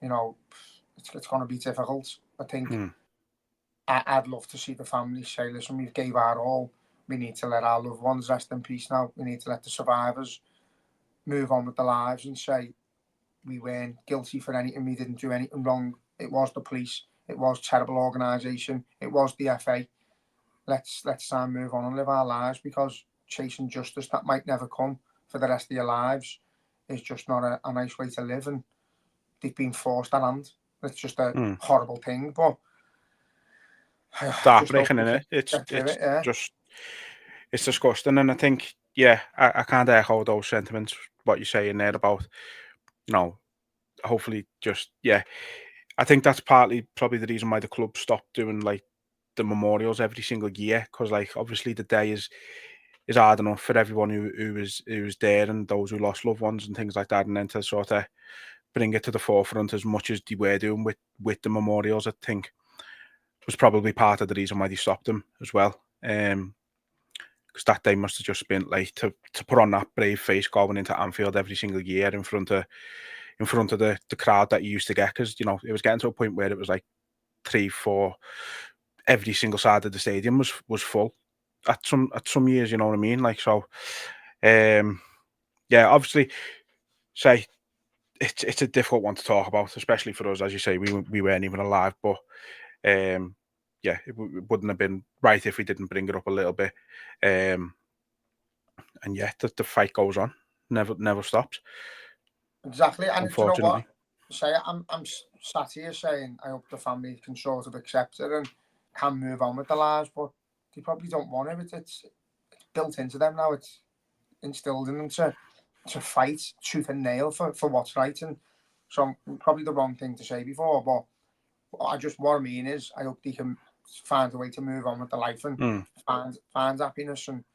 it's going to be difficult. I think I'd love to see the families say, listen, we've gave our all. We need to let our loved ones rest in peace now. We need to let the survivors move on with their lives and say, we weren't guilty for anything. We didn't do anything wrong. It was the police. It was terrible organisation. It was the FA. Let's try and move on and live our lives, because chasing justice that might never come for the rest of your lives is just not a nice way to live. And they've been forced their hand. It's just a horrible thing. But heartbreaking, isn't it? It's disgusting. And I think, I can't echo those sentiments, what you're saying there about, hopefully I think that's probably the reason why the club stopped doing like the memorials every single year, because like obviously the day is hard enough for everyone who was there and those who lost loved ones and things like that, and then to sort of bring it to the forefront as much as they were doing with the memorials, I think was probably part of the reason why they stopped them as well. Because that day must have just been like to put on that brave face going into Anfield every single year in front of the crowd that you used to get, because it was getting to a point where it was like 3-4, every single side of the stadium was full at some years, you know what I mean? Like, so obviously say it's a difficult one to talk about, especially for us, as you say, we weren't even alive, but it wouldn't have been right if we didn't bring it up a little bit. And the fight goes on, never stops. Exactly. And do you know what? Say, I'm sat here saying I hope the family can sort of accept it and can move on with their lives, but they probably don't want it. It's built into them now. It's instilled in them to fight tooth and nail for what's right. And so probably the wrong thing to say before, but what I mean is I hope they can find a way to move on with their life and find happiness and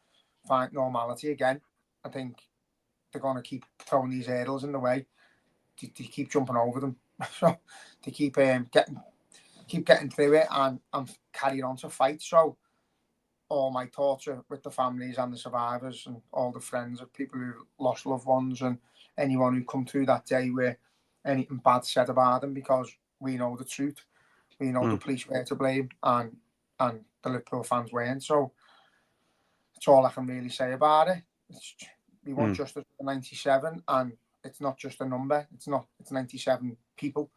find normality again. I think they're going to keep throwing these hurdles in the way. They keep jumping over them. So they keep getting through it and carrying on to fight. So all my thoughts are with the families and the survivors and all the friends of people who lost loved ones and anyone who come through that day where anything bad said about them, because we know the truth. We know the police were to blame and the Liverpool fans weren't. So that's all I can really say about it. We want justice for 97, and it's not just a number. It's 97 people,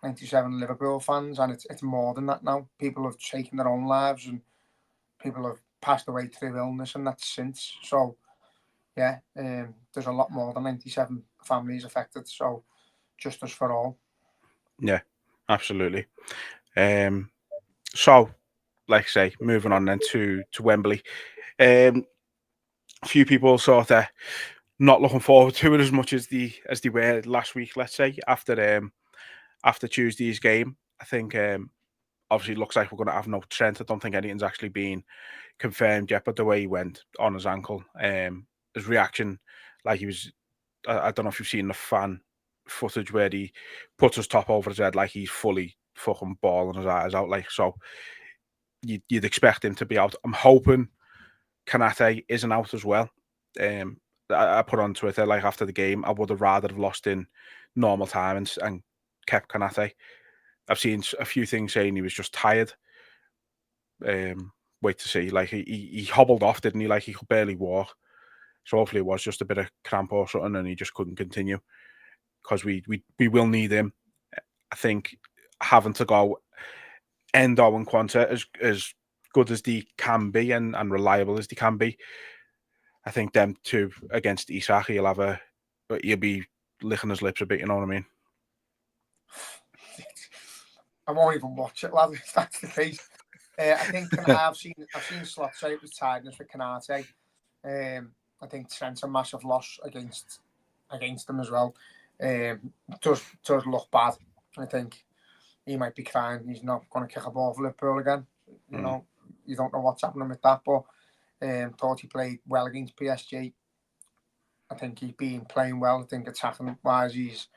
97 Liverpool fans, and it's more than that now. People have taken their own lives, and people have passed away through illness and that since. So, yeah, there's a lot more than 97 families affected. So, justice for all. Yeah, absolutely. So, like I say, moving on then to Wembley. A few people sort of not looking forward to it as much as they were last week. Let's say after Tuesday's game, I think obviously it looks like we're going to have no Trent. I don't think anything's actually been confirmed yet. But the way he went on his ankle, his reaction, like he was, I don't know if you've seen the fan footage where he puts his top over his head like he's fully fucking bawling his eyes out. Like, so you'd expect him to be out. I'm hoping Kanate isn't out as well. I put on Twitter, like, after the game, I would have rather have lost in normal time and kept Kanate. I've seen a few things saying he was just tired. Wait to see. Like, he hobbled off, didn't he? Like, he could barely walk. So hopefully it was just a bit of cramp or something and he just couldn't continue. Because we will need him. I think having to go Endo and Quanta as good as they can be and reliable as they can be, I think them two against Isak, he'll be licking his lips a bit, you know what I mean? I won't even watch it, lad, if that's the case. I think I've seen Slot say it was tiredness for Kanate. I think Trent's a massive loss against them as well. Does look bad. I think he might be crying. He's not going to kick a ball for Liverpool again. You know, you don't know what's happening with that. But thought he played well against PSG. I think he's been playing well. I think attacking wise, he's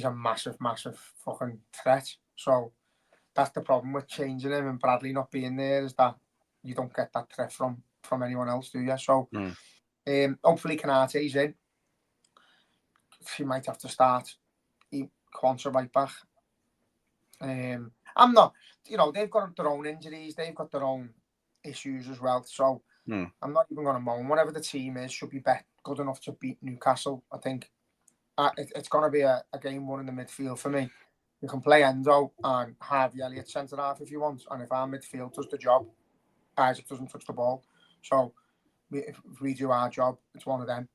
a massive fucking threat. So that's the problem with changing him and Bradley not being there, is that you don't get that threat from anyone else, do you? So hopefully Kanate's in. He might have to start Quanta right back. I'm not, they've got their own injuries, they've got their own issues as well. So I'm not even going to moan. Whatever the team is, should be good enough to beat Newcastle. I think it's going to be a game one in the midfield for me. You can play Endo and Harvey Elliott centre half if you want, and if our midfield does the job, Isaac doesn't touch the ball. So if we do our job, it's one of them.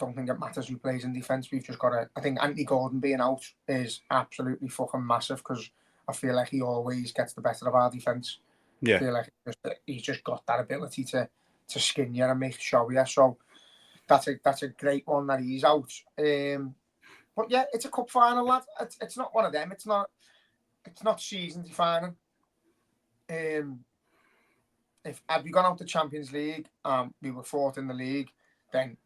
Don't think it matters who plays in defence. We've just got to. I think Anthony Gordon being out is absolutely fucking massive, because I feel like he always gets the better of our defence. Yeah. I feel like he's just got that ability to skin you and make show you. So that's a great one that he's out. But yeah, it's a cup final, lad. It's not one of them. It's not season defining. If had we gone out the Champions League, we were fourth in the league, then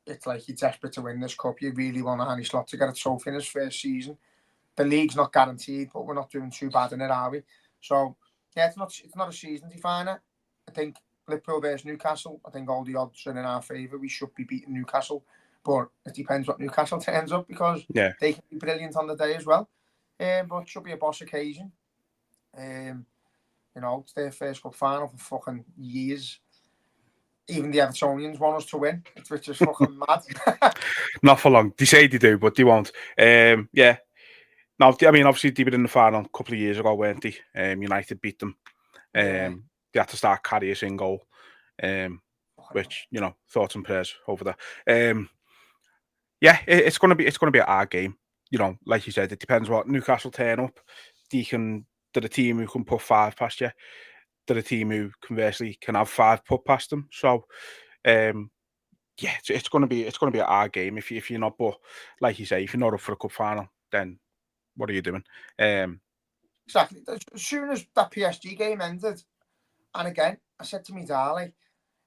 it's like you're desperate to win this cup. You really want Arne Slot to get a trophy in his first season. The league's not guaranteed, but we're not doing too bad in it, are we? So yeah, it's not a season definer. I think Liverpool versus Newcastle, I think all the odds are in our favour. We should be beating Newcastle, but it depends what Newcastle turns up, because they can be brilliant on the day as well. But it should be a boss occasion. It's their first cup final for fucking years. Even the Evertonians want us to win, which is fucking mad. Not for long. They say they do, but they won't. Yeah. No, I mean, obviously they were in the final a couple of years ago, weren't they? United beat them. They had to start Karius in goal, which, thoughts and prayers over that. Yeah, it's gonna be a hard game. Like you said, it depends what Newcastle turn up. They're a team who can put 5 past you. They're a team who conversely can have 5 put past them. So, yeah, it's gonna be a hard game if you're not. But like you say, if you're not up for a cup final, then what are you doing? Exactly. As soon as that PSG game ended, and again, I said to me, darling,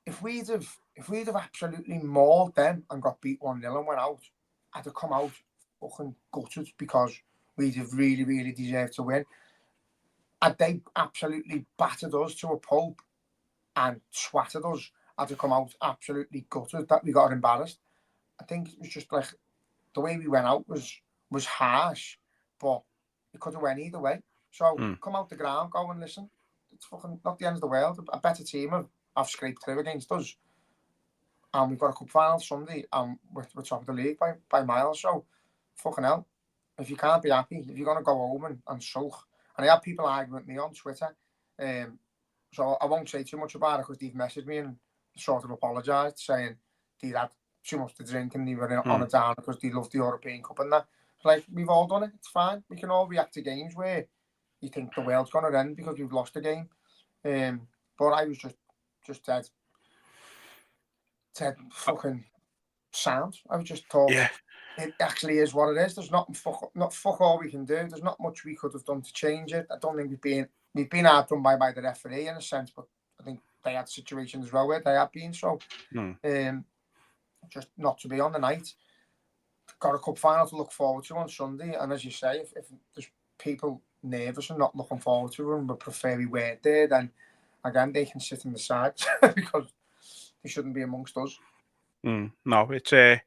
if we'd have absolutely mauled them and got beat 1-0 and went out, I'd have come out fucking gutted, because we'd have really, really deserved to win. Had they absolutely battered us to a pulp and swatted us, I'd have come out absolutely gutted that we got embarrassed. I think it was just like the way we went out was harsh, but it could have went either way. So come out the ground, go and listen. It's fucking not the end of the world. A better team have scraped through against us. and we've got a cup final Sunday, and we're top of the league by miles. So, fucking hell, if you can't be happy, if you're going to go home and sulk, and I have people arguing with me on Twitter, so I won't say too much about it because they've messaged me and sort of apologised, saying they'd had too much to drink and they were on a down because they loved the European Cup and that. Like, we've all done it, it's fine. We can all react to games where you think the world's going to end because we've lost a game. But I was just dead fucking sound. I was just told it actually is what it is. There's not fuck all we can do. There's not much we could have done to change it. I don't think we've been hard done by the referee in a sense, but I think they had situations as well where they have been. So just not to be on the night. Got a cup final to look forward to on Sunday, and as you say, if there's people nervous and not looking forward to it and would prefer we weren't there, then again they can sit in the sides because they shouldn't be amongst us. No, it's I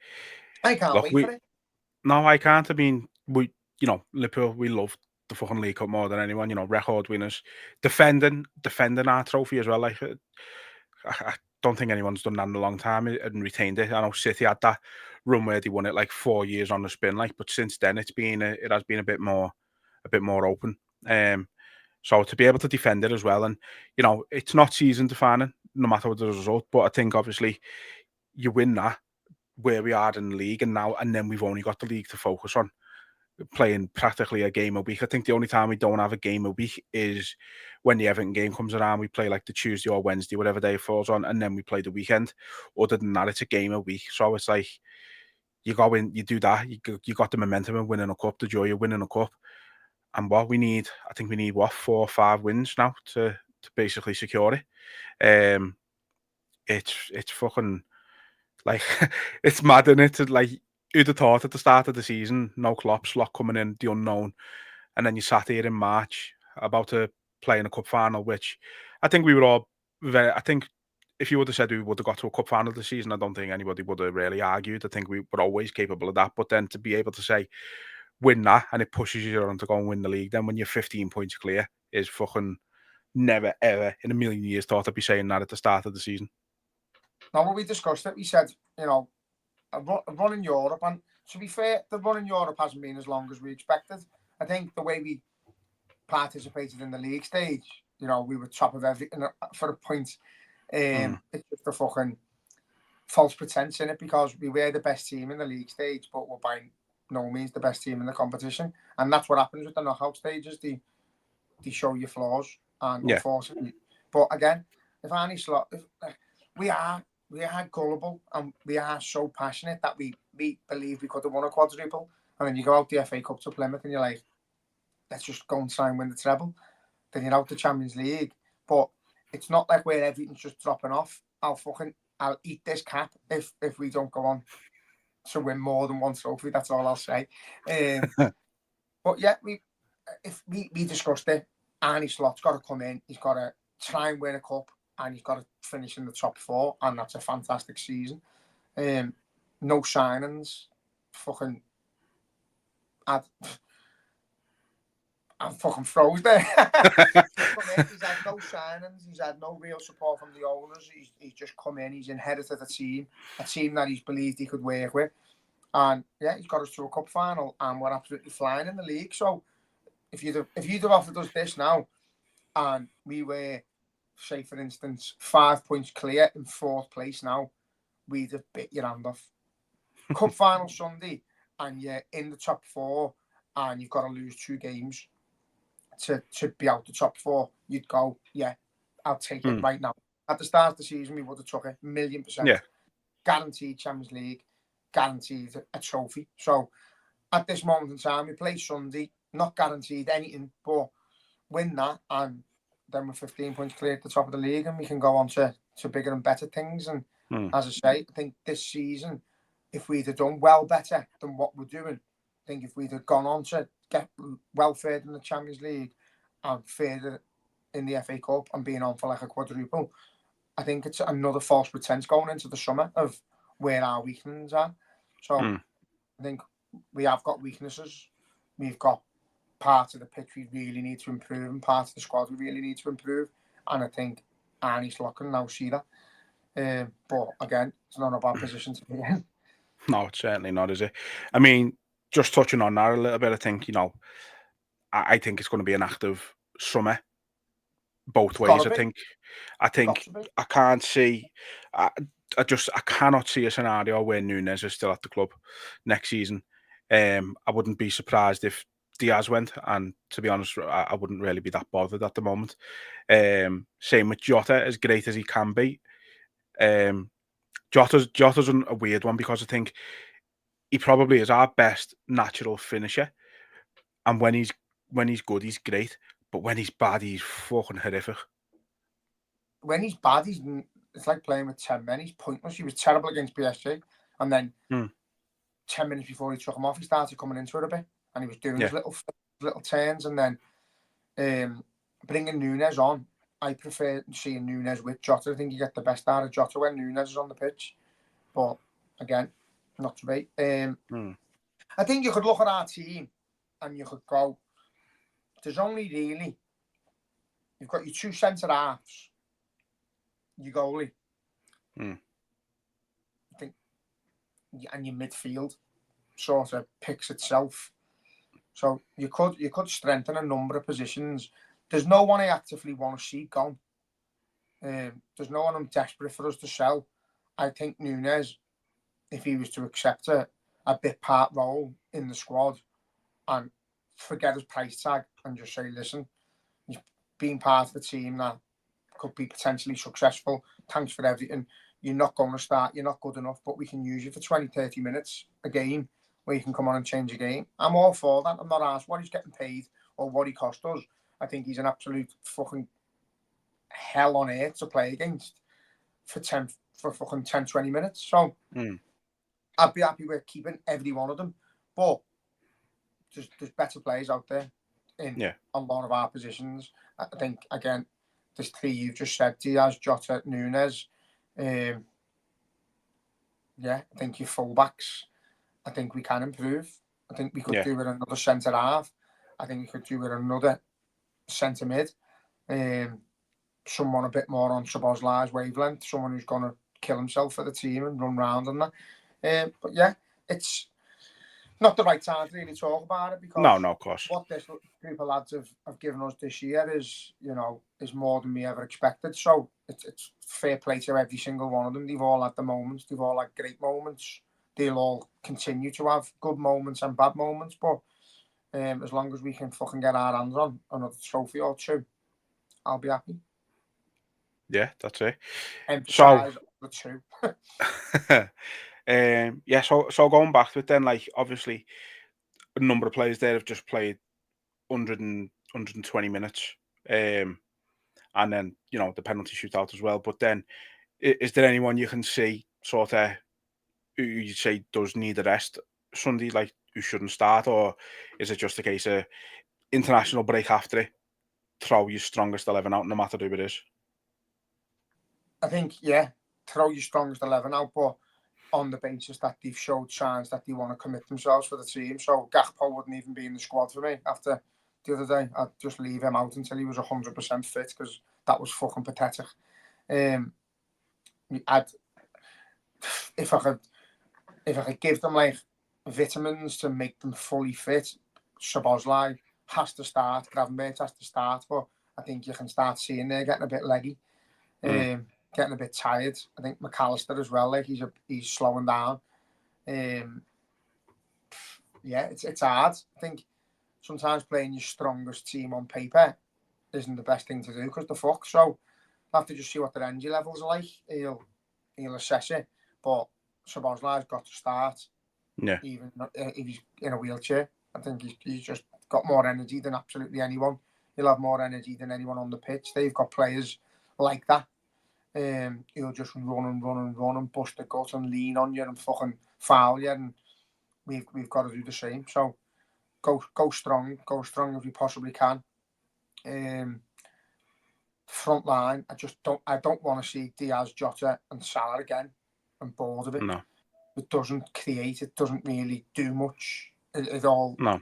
can't wait for it. No, I can't. I mean, Liverpool, we love the fucking League Cup more than anyone. Record winners, defending our trophy as well. Like, I don't think anyone's done that in a long time and retained it. I know City had that run where they won it like 4 years on the spin, but since then it has been a bit more open. So to be able to defend it as well, and it's not season defining no matter what the result, but I think obviously you win that where we are in the league, and then we've only got the league to focus on, playing practically a game a week. I think the only time we don't have a game a week is when the Everton game comes around. We play like the Tuesday or Wednesday, whatever day it falls on, and then we play the weekend. Other than that, it's a game a week. So it's like you go in, you do that, you got the momentum of winning a cup, the joy of winning a cup, and I think we need 4 or 5 wins now to basically secure it. It's fucking like it's mad, isn't it? Like, who'd have thought at the start of the season, no Klopp, slot coming in, the unknown, and then you sat here in March about to play in a cup final, which I think we were all I think if you would have said we would have got to a cup final this season, I don't think anybody would have really argued. I think we were always capable of that. But then to be able to say, win that, and it pushes you on to go and win the league, then when you're 15 points clear, is fucking never, ever in a million years thought I'd be saying that at the start of the season. Now, when we discussed it, we said, a run in Europe, and to be fair, the run in Europe hasn't been as long as we expected. I think the way we participated in the league stage, we were top of everything for a point. It's just a fucking false pretense in it because we were the best team in the league stage, but we're by no means the best team in the competition. And that's what happens with the knockout stages. They show you flaws, and unfortunately. But again, if Arnie Slot, we are gullible and we are so passionate that we believe we could have won a quadruple, and then you go out the FA Cup to Plymouth and you're like, let's just go and try and win the treble. Then you're out the Champions League, but it's not like where everything's just dropping off. I'll eat this cap if we don't go on to win more than one trophy. That's all I'll say. But yeah, we discussed it. Arnie Slot's got to come in. He's got to try and win a cup, and he's got to finish in the top 4, and that's a fantastic season. No signings. Fucking I'm fucking froze there. He's had no signings. He's had no real support from the owners. He's just come in. He's inherited a team that he's believed he could work with. And yeah, he's got us to a cup final, and we're absolutely flying in the league. So if you'd have offered us this now, and we were, say for instance, 5 points clear in 4th place now, we'd have bit your hand off. Cup final Sunday, and you're in the top 4, and you've got to lose 2 games to be out the top 4. You'd go, yeah, I'll take it right now. At the start of the season, we would have took it 1,000,000%. Yeah. Guaranteed Champions League, guaranteed a trophy. So at this moment in time, we play Sunday, not guaranteed anything, but win that, and then we're 15 points clear at the top of the league, and we can go on to bigger and better things. And as I say, I think this season, if we'd have done well better than what we're doing, I think if we'd have gone on to get well further in the Champions League and further in the FA Cup and being on for like a quadruple, I think it's another false pretense going into the summer of where our weaknesses are. So I think we have got weaknesses. We've got parts of the pitch we really need to improve, and parts of the squad we really need to improve. And I think Arnie's Slot can now see that. But again, it's not a bad position to be in. No, it's certainly not, is it? I mean, just touching on that a little bit, I think, I think it's going to be an active summer both It's ways. gotta be. I Got think to be. I can't see. I cannot see a scenario where Nunes is still at the club next season. I wouldn't be surprised if Diaz went, and to be honest, I wouldn't really be that bothered at the moment. Same with Jota, as great as he can be. Jota's a weird one because I think he probably is our best natural finisher, and when he's good, he's great. But when he's bad, he's fucking horrific. When he's bad, it's like playing with 10 men. He's pointless. He was terrible against PSG, and then 10 minutes before he took him off, he started coming into it a bit, and he was doing his little turns, and then bringing Nunes on. I prefer seeing Nunes with Jota. I think you get the best out of Jota when Nunes is on the pitch. But again, not to be. I think you could look at our team and you could go, there's only really, you've got your two centre halves, your goalie, I think, and your midfield sort of picks itself. So you could strengthen a number of positions. There's no one I actively want to see gone. There's no one I'm desperate for us to sell. I think Nunes, if he was to accept a bit part role in the squad and forget his price tag and just say, listen, he's been part of the team that could be potentially successful. Thanks for everything. You're not going to start. You're not good enough, but we can use you for 20, 30 minutes a game where you can come on and change a game. I'm all for that. I'm not asked what he's getting paid or what he cost us. I think he's an absolute fucking hell on earth to play against for fucking 10, 20 minutes. So I'd be happy with keeping every one of them. But there's better players out there in a lot of our positions. I think, again, there's three you've just said, Diaz, Jota, Nunes. I think your fullbacks, I think we can improve. I think we could do with another centre half. I think we could do with another centre mid. Someone a bit more on Szoboszlai's wavelength, someone who's going to kill himself for the team and run round and that. But yeah, it's not the right time to really talk about it because no, of course. What this group of lads have given us this year is more than we ever expected. So it's fair play to every single one of them. They've all had the moments. They've all had great moments. They'll all continue to have good moments and bad moments. But as long as we can fucking get our hands on another trophy or two, I'll be happy. Yeah, that's it. Emphasize the two. So going back to it then, like obviously a number of players there have just played 120 minutes. And then, the penalty shootout as well. But then is there anyone you can see sort of who you say does need a rest Sunday, like who shouldn't start, or is it just a case of international break after it, throw your strongest 11 out no matter who it is? I think, throw your strongest 11 out, but on the basis that they've showed signs that they want to commit themselves for the team. So Gakpo wouldn't even be in the squad for me after the other day. I'd just leave him out until he was 100% fit because that was fucking pathetic. If I could give them like vitamins to make them fully fit, Szoboszlai has to start, Gravenberch has to start, but I think you can start seeing they're getting a bit leggy. Getting a bit tired. I think McAllister as well. Like he's slowing down. It's hard. I think sometimes playing your strongest team on paper isn't the best thing to do because the fuck. So I have to just see what their energy levels are like. He'll assess it. But Szoboszlai's got to start. Yeah. Even if he's in a wheelchair, I think he's just got more energy than absolutely anyone. He'll have more energy than anyone on the pitch. They've got players like that. He'll just run and bust the gut and lean on you and fucking foul you, and we've got to do the same. So go strong if you possibly can. Front line, I don't want to see Diaz, Jota, and Salah again. I'm bored of it. No, it doesn't really do much at all. No,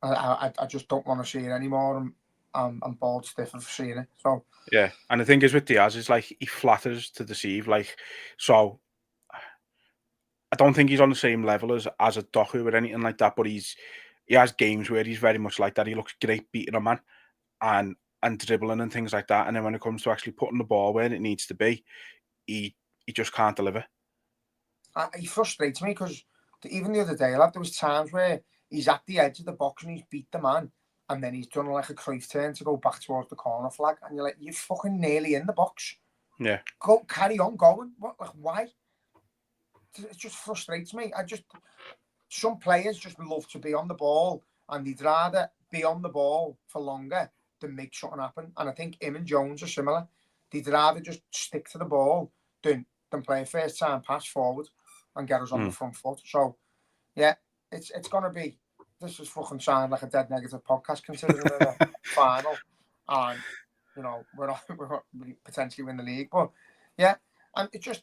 I just don't want to see it anymore. And I'm bored stiff of seeing it. So yeah, and the thing is with Diaz is like he flatters to deceive. Like, so I don't think he's on the same level as a Doku or anything like that. But he has games where he's very much like that. He looks great beating a man and dribbling and things like that. And then when it comes to actually putting the ball where it needs to be, he just can't deliver. He frustrates me because even the other day, there was times where he's at the edge of the box and he's beat the man, and then he's done like a Cruyff turn to go back towards the corner flag, and you're like, you're fucking nearly in the box. Yeah. Go, carry on going. What? Like, why? It just frustrates me. Some players just love to be on the ball, and they'd rather be on the ball for longer than make something happen. And I think him and Jones are similar. They'd rather just stick to the ball than play a first time pass forward and get us on the front foot. So, yeah, it's going to be, this is fucking sound like a dead negative podcast considering the final. And, you know, we potentially win the league. But, yeah, and it just,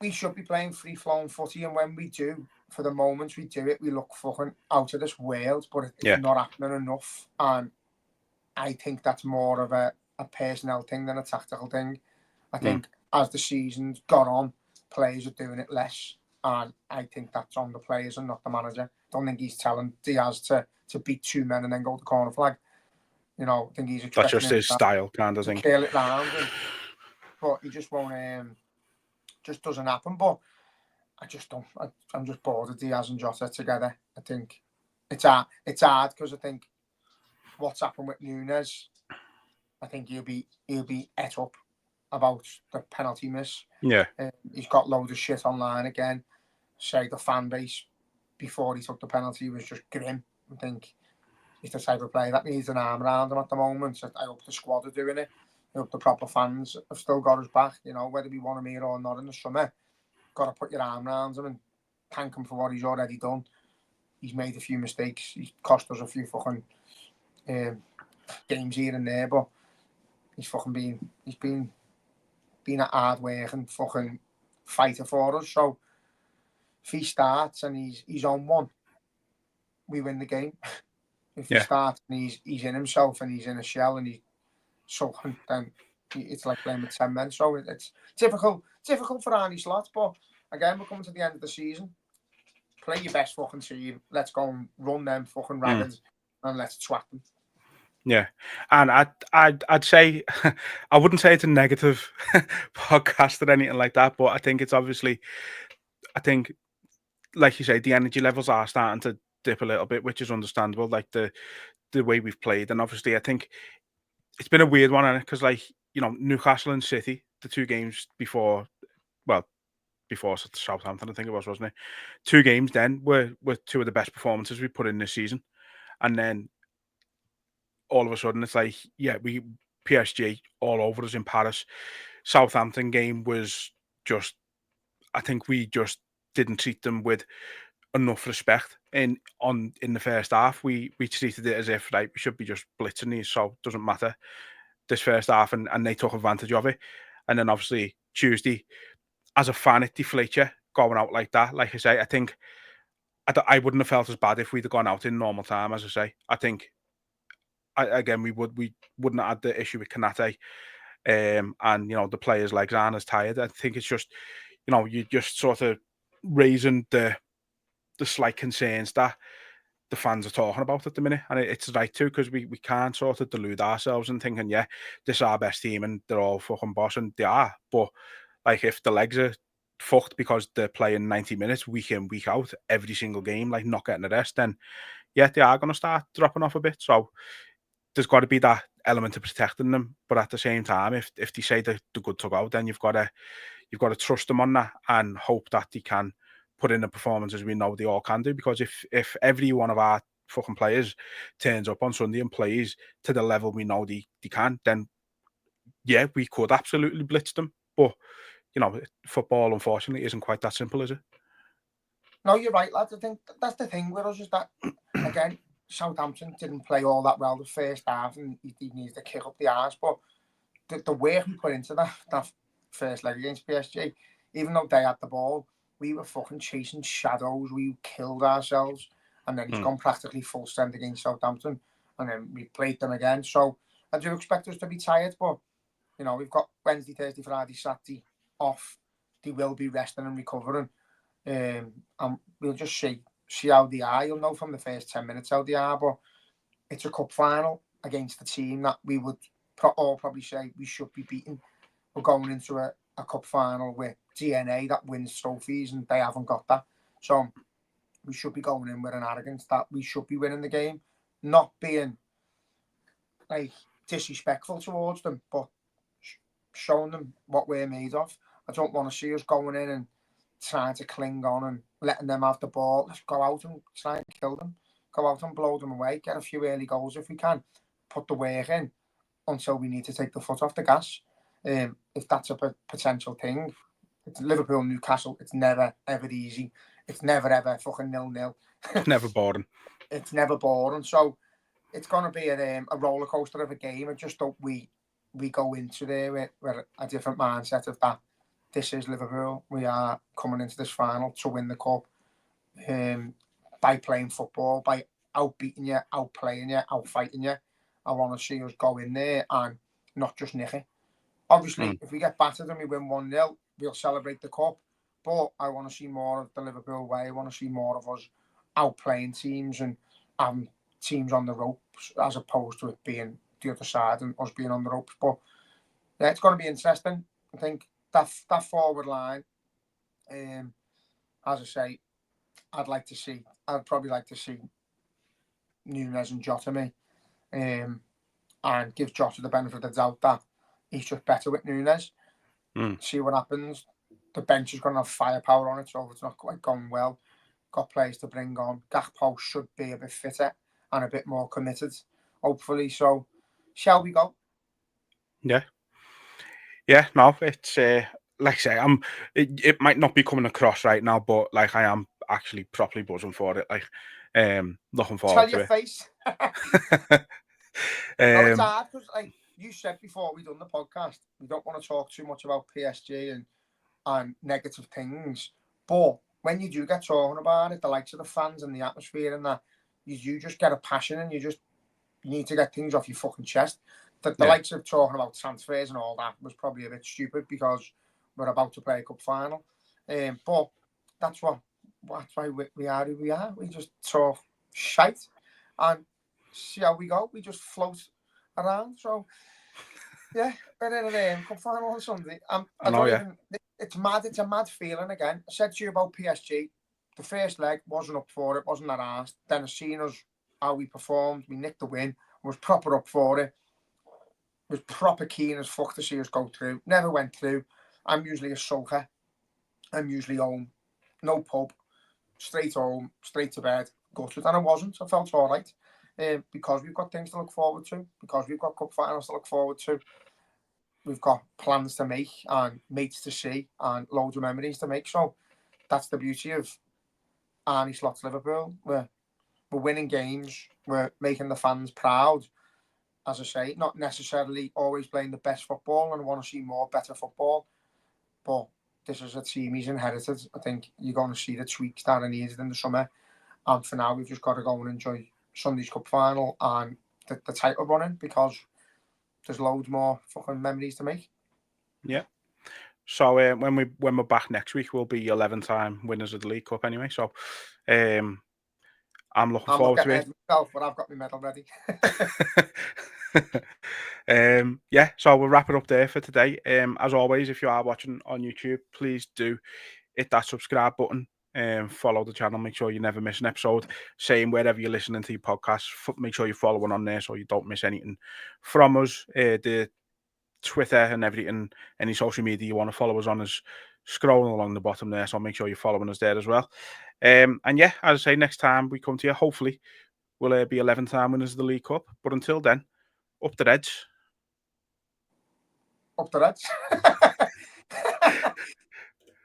we should be playing free-flowing footy. And when we do, for the moments we do it, we look fucking out of this world. But it's not happening enough. And I think that's more of a personnel thing than a tactical thing. I think as the season's gone on, players are doing it less, and I think that's on the players and not the manager. I don't think he's telling Diaz to beat two men and then go to corner flag. You know, I think he's expecting that's just his style, kind of thing. Curl it round, but he just won't. Just doesn't happen. But I just don't. I'm just bored of Diaz and Jota together. I think it's hard because I think what's happened with Nunes, I think he'll be et up about the penalty miss. Yeah. He's got loads of shit online again. Say the fan base before he took the penalty was just grim. I think he's the type of player that needs an arm around him at the moment. So I hope the squad are doing it. I hope the proper fans have still got us back. You know, whether we want him here or not in the summer, got to put your arm around him and thank him for what he's already done. He's made a few mistakes. He's cost us a few fucking games here and there, but he's been a hard working fucking fighter for us. So if he starts and he's on one, we win the game. If he starts and he's in himself and he's in a shell and he's sulking, then it's like playing with 10 men. So it's difficult for Arnie Slot, but again, we're coming to the end of the season. Play your best fucking team. Let's go and run them fucking rabbits and let's twat them. Yeah, and I'd say I wouldn't say it's a negative podcast or anything like that, but I think it's obviously, I think, like you say, the energy levels are starting to dip a little bit, which is understandable. Like the way we've played, and obviously, I think it's been a weird one, because like, you know, Newcastle and City, the two games before Southampton, I think it was, wasn't it? 2 games then were two of the best performances we put in this season, and then all of a sudden it's like, we PSG all over us in Paris. Southampton game was just, I think we just didn't treat them with enough respect in the first half. We treated it as if, right, we should be just blitzing these, so it doesn't matter this first half, and they took advantage of it. And then obviously Tuesday, as a fan, it deflates you going out like that. Like I say, I think I wouldn't have felt as bad if we'd have gone out in normal time. As I say, I think we wouldn't have had the issue with Kanate, and you know, the players' legs aren't as tired. I think it's just, you know, you're just sort of raising the slight concerns that the fans are talking about at the minute, and it's right too, because we can't sort of delude ourselves and thinking, this is our best team and they're all fucking boss, and they are. But like, if the legs are fucked because they're playing 90 minutes week in, week out, every single game, like not getting a rest, then they are going to start dropping off a bit. So there's got to be that element of protecting them, but at the same time, if they say they're good to go, then you've got to trust them on that and hope that they can put in the performances we know they all can do. Because if every one of our fucking players turns up on Sunday and plays to the level we know they can, then we could absolutely blitz them. But you know, football unfortunately isn't quite that simple, is it? No, you're right, lads. I think that's the thing with us, is that again, Southampton didn't play all that well the first half, and he needs to kick up the arse. But the work we put into that first leg against PSG, even though they had the ball, we were fucking chasing shadows. We killed ourselves, and then he's gone practically full strength against Southampton, and then we played them again. So I do expect us to be tired, but you know, we've got Wednesday, Thursday, Friday, Saturday off. They will be resting and recovering, and we'll just see how they are. You'll know from the first 10 minutes how they are, but it's a cup final against the team that we would all probably say we should be beating. We're going into a cup final with DNA that wins trophies, and they haven't got that. So we should be going in with an arrogance that we should be winning the game, not being like disrespectful towards them, but showing them what we're made of. I don't want to see us going in and trying to cling on and letting them have the ball. Let's go out and try and kill them. Go out and blow them away. Get a few early goals if we can. Put the work in until we need to take the foot off the gas. If that's a potential thing. It's Liverpool, Newcastle. It's never, ever easy. It's never, ever fucking 0-0. It's never boring. It's never boring. So it's going to be a roller coaster of a game. I just hope we go into there with a different mindset of that. This is Liverpool. We are coming into this final to win the cup by playing football, by outbeating you, outplaying you, outfighting you. I want to see us go in there and not just nick it. Obviously, if we get battered and we win 1-0, we'll celebrate the cup. But I want to see more of the Liverpool way. I want to see more of us outplaying teams and teams on the ropes as opposed to it being the other side and us being on the ropes. But yeah, it's going to be interesting. I think that forward line, as I say, I'd probably like to see Nunes and Jota and give Jota the benefit of the doubt that he's just better with Nunes. See what happens. The bench is going to have firepower on it, so if it's not quite gone well, got players to bring on. Gakpo should be a bit fitter and a bit more committed, hopefully. So, shall we go? Yeah. No, it's like I say, it might not be coming across right now, but like I am actually properly buzzing for it. Like, looking forward to it. Tell your face. No, it's hard because, like you said before we done the podcast, we don't want to talk too much about PSG and negative things. But when you do get talking about it, the likes of the fans and the atmosphere and that, you just get a passion and you need to get things off your fucking chest. The likes of talking about transfers and all that was probably a bit stupid because we're about to play a cup final. But that's why we are who we are. We just talk shite and see how we go. We just float around. So yeah, we're in a cup final on Sunday. It's mad. It's a mad feeling again. I said to you about PSG. The first leg wasn't up for it. Wasn't that arsed. Then I seen us how we performed. We nicked the win. Was proper up for it. Was proper keen as fuck to see us go through. Never went through. I'm usually a sulker. I'm usually home. No pub. Straight home. Straight to bed. Gutted. And I wasn't. I felt all right. Because we've got things to look forward to. Because we've got cup finals to look forward to. We've got plans to make and mates to see and loads of memories to make. So that's the beauty of Arnie Slot's Liverpool. We're winning games. We're making the fans proud. As I say, not necessarily always playing the best football, and I want to see more better football. But this is a team he's inherited. I think you're going to see the tweaks that are needed in the summer. And for now, we've just got to go and enjoy Sunday's Cup final and the title running because there's loads more fucking memories to make. Yeah. So when we're back next week, we'll be 11-time winners of the League Cup anyway. So I'm looking forward to it. Myself, but I've got my medal ready. So we'll wrap it up there for today. As always, if you are watching on YouTube, please do hit that subscribe button. Follow the channel. Make sure you never miss an episode. Same wherever you're listening to your podcast. Make sure you're following on there so you don't miss anything from us. The Twitter and everything, any social media you want to follow us on is scrolling along the bottom there. So make sure you're following us there as well. And yeah, as I say, next time we come to you, hopefully we'll be 11-time winners of the League Cup. But until then, up the Reds. Up the Reds.